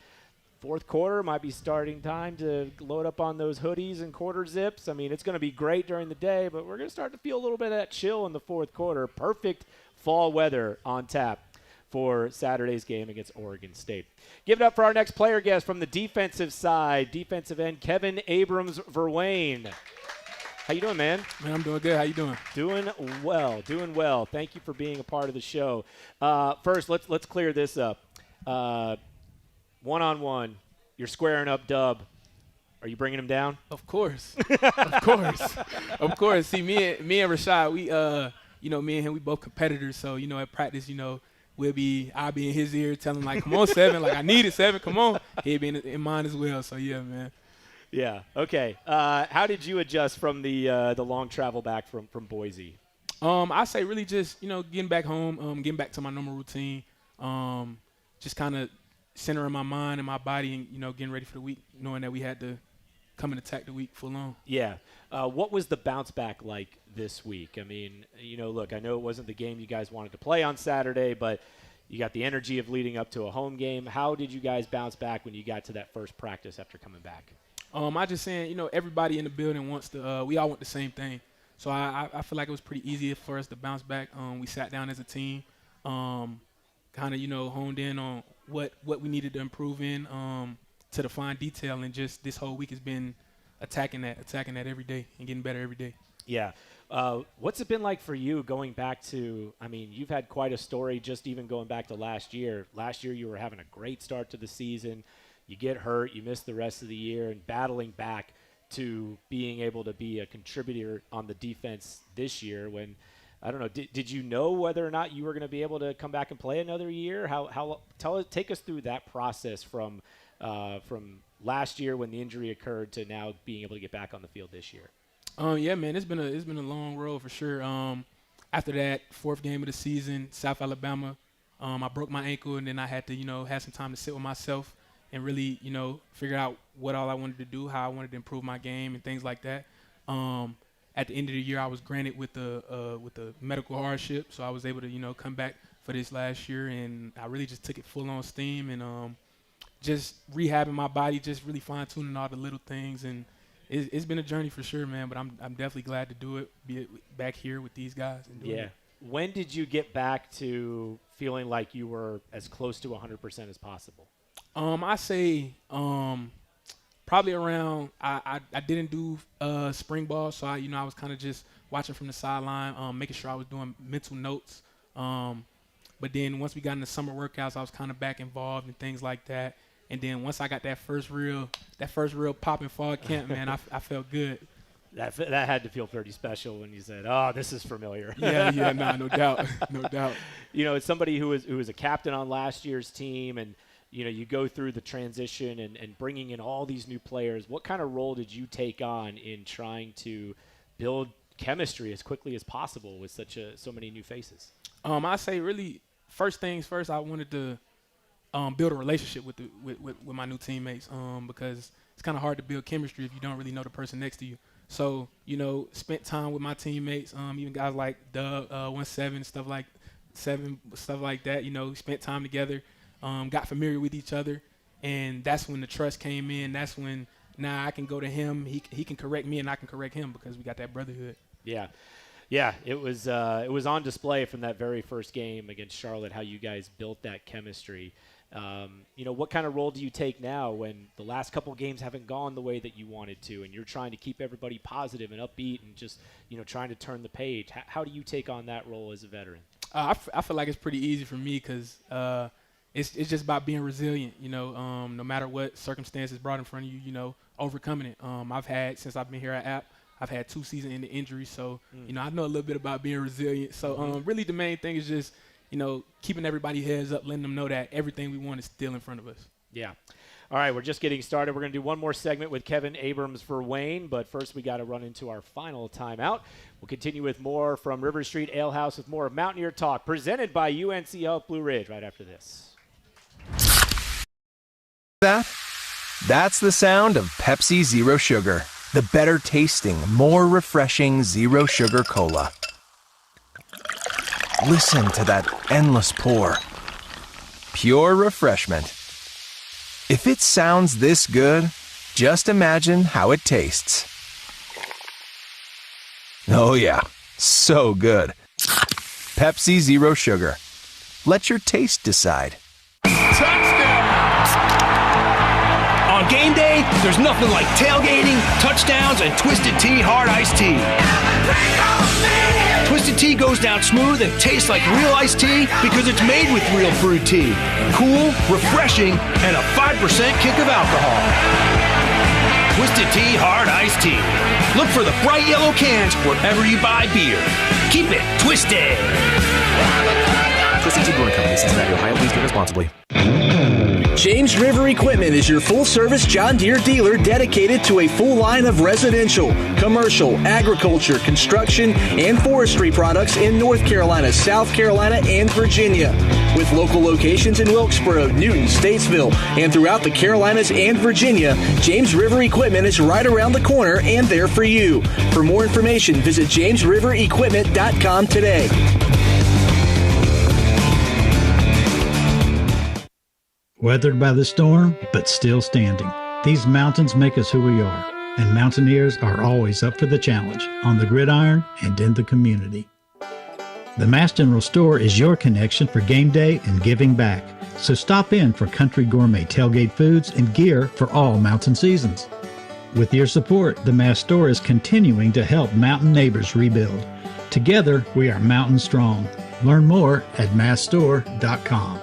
Fourth quarter might be starting time to load up on those hoodies and quarter zips. I mean, it's going to be great during the day, but we're going to start to feel a little bit of that chill in the fourth quarter. Perfect fall weather on tap for Saturday's game against Oregon State. Give it up for our next player guest from the defensive side, defensive end Kevin Abrams-Verwayne. How you doing, man? Man, I'm doing good. How you doing? Doing well. Thank you for being a part of the show. First, let's clear this up. One-on-one, you're squaring up Dub. Are you bringing him down? Of course. Of course. See, me and Rashod, we, me and him, we both competitors. So, at practice, I'll be in his ear telling him, like, come on, 7. Like, I need it, 7. Come on. He'll be in mine as well. So, yeah, man. Yeah. Okay. How did you adjust from the long travel back from Boise? I say really just, getting back home, getting back to my normal routine, just kind of centering my mind and my body and, getting ready for the week, knowing that we had to come and attack the week full on. Yeah. What was the bounce back like this week? I mean, look, I know it wasn't the game you guys wanted to play on Saturday, but you got the energy of leading up to a home game. How did you guys bounce back when you got to that first practice after coming back? I just saying, everybody in the building wants to we all want the same thing. So I feel like it was pretty easy for us to bounce back. We sat down as a team, kind of, honed in on what we needed to improve in to the fine detail, and just this whole week has been attacking that every day and getting better every day. Yeah. What's it been like for you going back to, you've had quite a story just even going back to last year. Last year you were having a great start to the season. You get hurt, you miss the rest of the year, and battling back to being able to be a contributor on the defense this year when, I don't know, did you know whether or not you were going to be able to come back and play another year? Take us through that process from last year when the injury occurred to now being able to get back on the field this year. Yeah, man, it's been a long road for sure. After that fourth game of the season, South Alabama, I broke my ankle, and then I had to, have some time to sit with myself and really, figure out what all I wanted to do, how I wanted to improve my game and things like that. At the end of the year, I was granted with the medical hardship, so I was able to, come back for this last year, and I really just took it full on steam and just rehabbing my body, just really fine-tuning all the little things, and it's been a journey for sure, man, but I'm definitely glad to do it, be back here with these guys. And doing it. When did you get back to feeling like you were as close to 100% as possible? I say probably around I didn't do spring ball, so I was kind of just watching from the sideline, making sure I was doing mental notes. But then once we got into summer workouts, I was kind of back involved and things like that. And then once I got that first real pop in fall camp, man, I felt good. That had to feel pretty special when you said, "Oh, this is familiar." No doubt. As somebody who was a captain on last year's team, and you go through the transition and bringing in all these new players. What kind of role did you take on in trying to build chemistry as quickly as possible with so many new faces? I say really, first things first, I wanted to build a relationship with my new teammates because it's kind of hard to build chemistry if you don't really know the person next to you. So, spent time with my teammates, even guys like Dub, 1-7, stuff like that. Spent time together, got familiar with each other, and that's when the trust came in. That's when now I can go to him, he can correct me, and I can correct him because we got that brotherhood. Yeah. Yeah, it was on display from that very first game against Charlotte how you guys built that chemistry. What kind of role do you take now when the last couple of games haven't gone the way that you wanted to, and you're trying to keep everybody positive and upbeat and just trying to turn the page? How do you take on that role as a veteran? I feel like it's pretty easy for me because it's just about being resilient. No matter what circumstances brought in front of you, overcoming it. Since I've been here at App, I've had 2 season-ending injuries, so I know a little bit about being resilient. So really, the main thing is just keeping everybody's heads up, letting them know that everything we want is still in front of us. Yeah. All right, we're just getting started. We're going to do one more segment with Kevin Abrams-Verwayne, but first we got to run into our final timeout. We'll continue with more from River Street Ale House with more of Mountaineer Talk, presented by UNC Health Blue Ridge right after this. That's the sound of Pepsi Zero Sugar, the better tasting, more refreshing Zero Sugar Cola. Listen to that endless pour. Pure refreshment. If it sounds this good, just imagine how it tastes. Oh yeah, so good. Pepsi Zero Sugar. Let your taste decide. On game day, there's nothing like tailgating, touchdowns, and Twisted Tea Hard Iced Tea. Twisted Tea goes down smooth and tastes like real iced tea because it's made with real fruit tea. Cool, refreshing, and a 5% kick of alcohol. Twisted Tea Hard Iced Tea. Look for the bright yellow cans wherever you buy beer. Keep it twisted. Twisted Tea Brewing Company, Cincinnati, Ohio. Please drink responsibly. James River Equipment is your full-service John Deere dealer dedicated to a full line of residential, commercial, agriculture, construction, and forestry products in North Carolina, South Carolina, and Virginia. With local locations in Wilkesboro, Newton, Statesville, and throughout the Carolinas and Virginia, James River Equipment is right around the corner and there for you. For more information, visit jamesriverequipment.com today. Weathered by the storm, but still standing. These mountains make us who we are, and Mountaineers are always up for the challenge, on the gridiron and in the community. The Mass General Store is your connection for game day and giving back, so stop in for country gourmet tailgate foods and gear for all mountain seasons. With your support, the Mass Store is continuing to help mountain neighbors rebuild. Together, we are mountain strong. Learn more at massstore.com.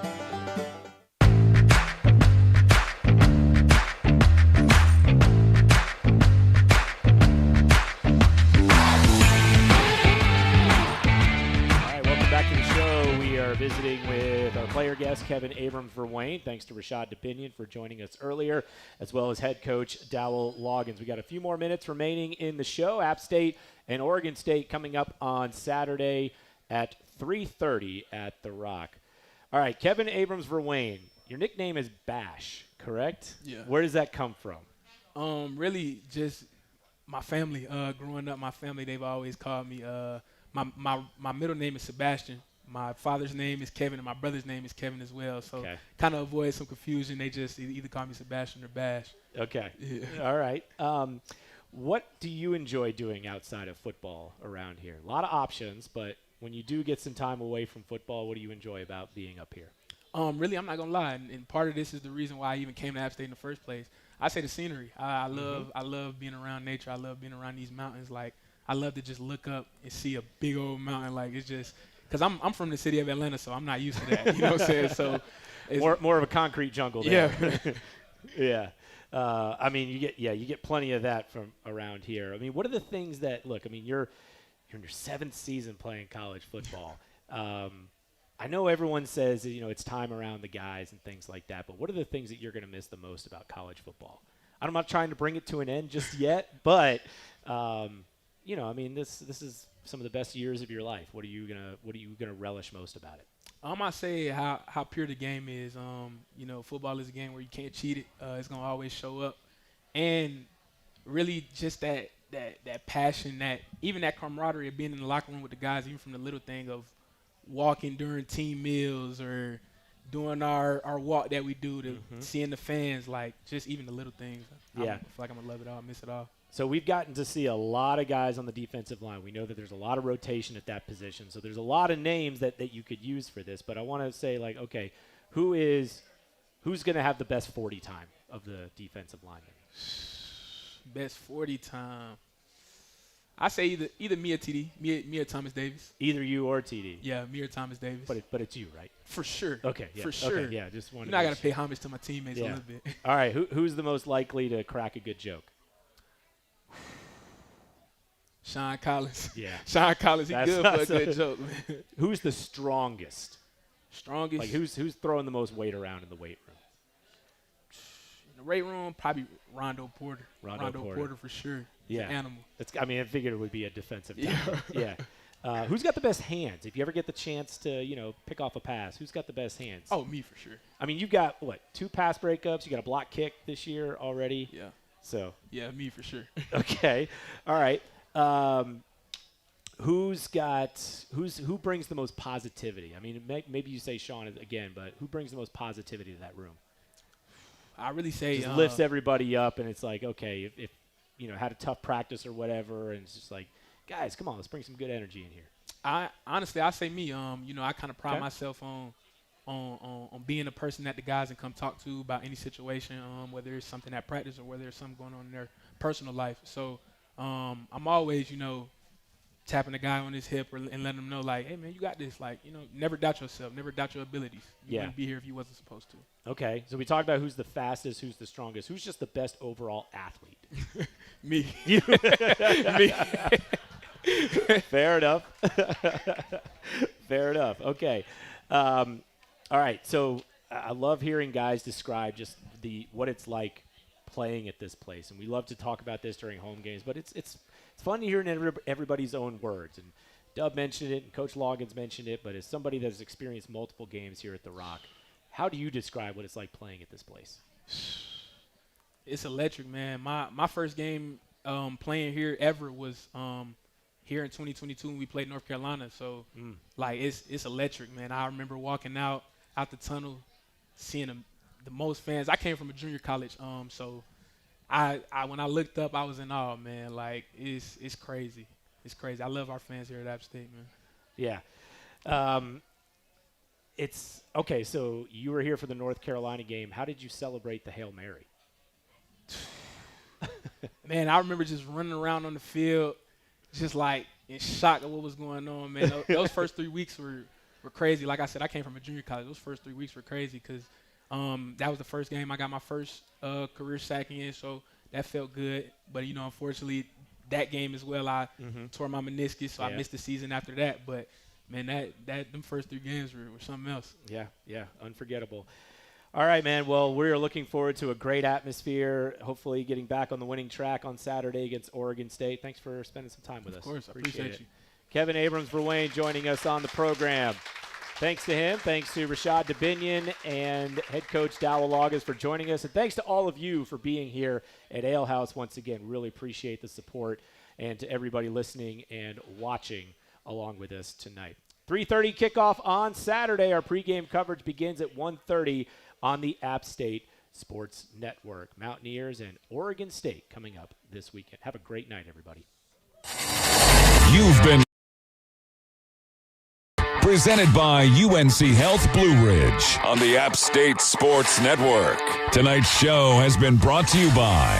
Visiting with our player guest, Kevin Abrams-Verwayne. Thanks to Rashad Dubinion for joining us earlier, as well as head coach Dowell Loggins. We got a few more minutes remaining in the show. App State and Oregon State coming up on Saturday at 3:30 at The Rock. All right, Kevin Abrams-Verwayne, your nickname is Bash, correct? Yeah. Where does that come from? Really just my family. Growing up, my family, they've always called me, my middle name is Sebastian. My father's name is Kevin, and my brother's name is Kevin as well. So kind of avoid some confusion. They just either call me Sebastian or Bash. Okay. Yeah. All right. What do you enjoy doing outside of football around here? A lot of options, but when you do get some time away from football, what do you enjoy about being up here? Really, I'm not going to lie, and part of this is the reason why I even came to App State in the first place. I say the scenery. I love being around nature. I love being around these mountains. Like, I love to just look up and see a big old mountain. Like, it's just – because I'm from the city of Atlanta, so I'm not used to that. You know what I'm saying? So it's more of a concrete jungle there. Yeah. Yeah. I mean, you get plenty of that from around here. I mean, what are the things that look? I mean, you're in your 7th season playing college football. I know everyone says, it's time around the guys and things like that, but what are the things that you're going to miss the most about college football? I'm not trying to bring it to an end just yet, but, this is some of the best years of your life. What are you gonna relish most about it? I say how pure the game is. Football is a game where you can't cheat it. It's going to always show up. And really just that passion, that camaraderie of being in the locker room with the guys, even from the little thing of walking during team meals or doing our walk that we do to seeing the fans, like just even the little things. I feel like I'm going to love it all, miss it all. So we've gotten to see a lot of guys on the defensive line. We know that there's a lot of rotation at that position. So there's a lot of names that you could use for this. But I want to say, okay, who's going to have the best 40 time of the defensive linemen? Best 40 time. I say either me or TD, me or Thomas Davis. Either you or TD. Yeah, me or Thomas Davis. But it's you, right? For sure. Okay, yeah. For sure. Okay, yeah, just wanted. I got to pay homage to my teammates a little bit. All right, who's the most likely to crack a good joke? Sean Collins. Yeah. Sean Collins, he's good for a good joke, man. Who's the strongest? Strongest? Like who's throwing the most weight around in the weight room? In the weight room, probably Rondo Porter. Rondo Porter for sure. Yeah. He's an animal. I figured it would be a defensive tackle. Yeah. Who's got the best hands? If you ever get the chance to, pick off a pass, who's got the best hands? Oh, me for sure. I mean, you got, 2 pass breakups. You got a block kick this year already. Yeah. So. Yeah, me for sure. Okay. All right. Who brings the most positivity? I mean, maybe you say Sean again, but who brings the most positivity to that room? I really say just lifts everybody up, and it's like, okay, if had a tough practice or whatever, and it's just like, guys, come on, let's bring some good energy in here. I say me. I kind of pride myself on being a person that the guys can come talk to about any situation, whether it's something at practice or whether it's something going on in their personal life. So I'm always, tapping the guy on his hip and letting him know, like, hey, man, you got this. Like, never doubt yourself. Never doubt your abilities. You wouldn't be here if you wasn't supposed to. Okay. So we talked about who's the fastest, who's the strongest. Who's just the best overall athlete? Me. Me. Fair enough. Fair enough. Okay. All right. So I love hearing guys describe just what it's like playing at this place. And we love to talk about this during home games, but it's fun to hear in everybody's own words. And Dub mentioned it, and Coach Loggins mentioned it, but as somebody that has experienced multiple games here at The Rock, how do you describe what it's like playing at this place? It's electric, man. My first game playing here ever was here in 2022 when we played North Carolina. So, it's electric, man. I remember walking out the tunnel, seeing the most fans. I came from a junior college, so I when I looked up, I was in awe, man. Like, it's crazy. It's crazy. I love our fans here at App State, man. Yeah. It's okay. So you were here for the North Carolina game. How did you celebrate the Hail Mary? Man, I remember just running around on the field, just like in shock at what was going on, man. Those first 3 weeks were crazy. Like I said, I came from a junior college. Those first 3 weeks were crazy because that was the first game I got my first career sack in, so that felt good. But, unfortunately, that game as well, I tore my meniscus, so I missed the season after that. But, man, them first 3 games were something else. Yeah, unforgettable. All right, man. Well, we're looking forward to a great atmosphere, hopefully getting back on the winning track on Saturday against Oregon State. Thanks for spending some time with us. Of course, I appreciate you. Kevin Abrams-Verwayne joining us on the program. Thanks to him. Thanks to Rashad Dubinion and head coach Dowell Loggins for joining us. And thanks to all of you for being here at Ale House once again. Really appreciate the support, and to everybody listening and watching along with us tonight. 3:30 kickoff on Saturday. Our pregame coverage begins at 1:30 on the App State Sports Network. Mountaineers and Oregon State coming up this weekend. Have a great night, everybody. You've been presented by UNC Health Blue Ridge on the App State Sports Network. Tonight's show has been brought to you by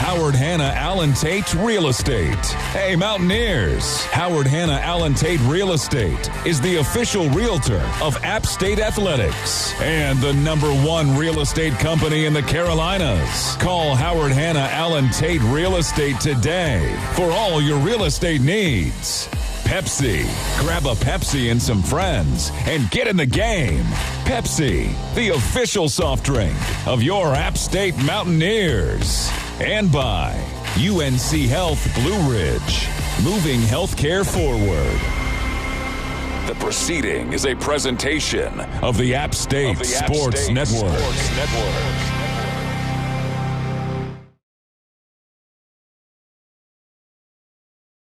Howard Hanna Allen Tate Real Estate. Hey, Mountaineers! Howard Hanna Allen Tate Real Estate is the official realtor of App State Athletics and the #1 real estate company in the Carolinas. Call Howard Hanna Allen Tate Real Estate today for all your real estate needs. Pepsi. Grab a Pepsi and some friends and get in the game. Pepsi, the official soft drink of your App State Mountaineers. And by UNC Health Blue Ridge, moving healthcare forward. The proceeding is a presentation of the App State Sports Network.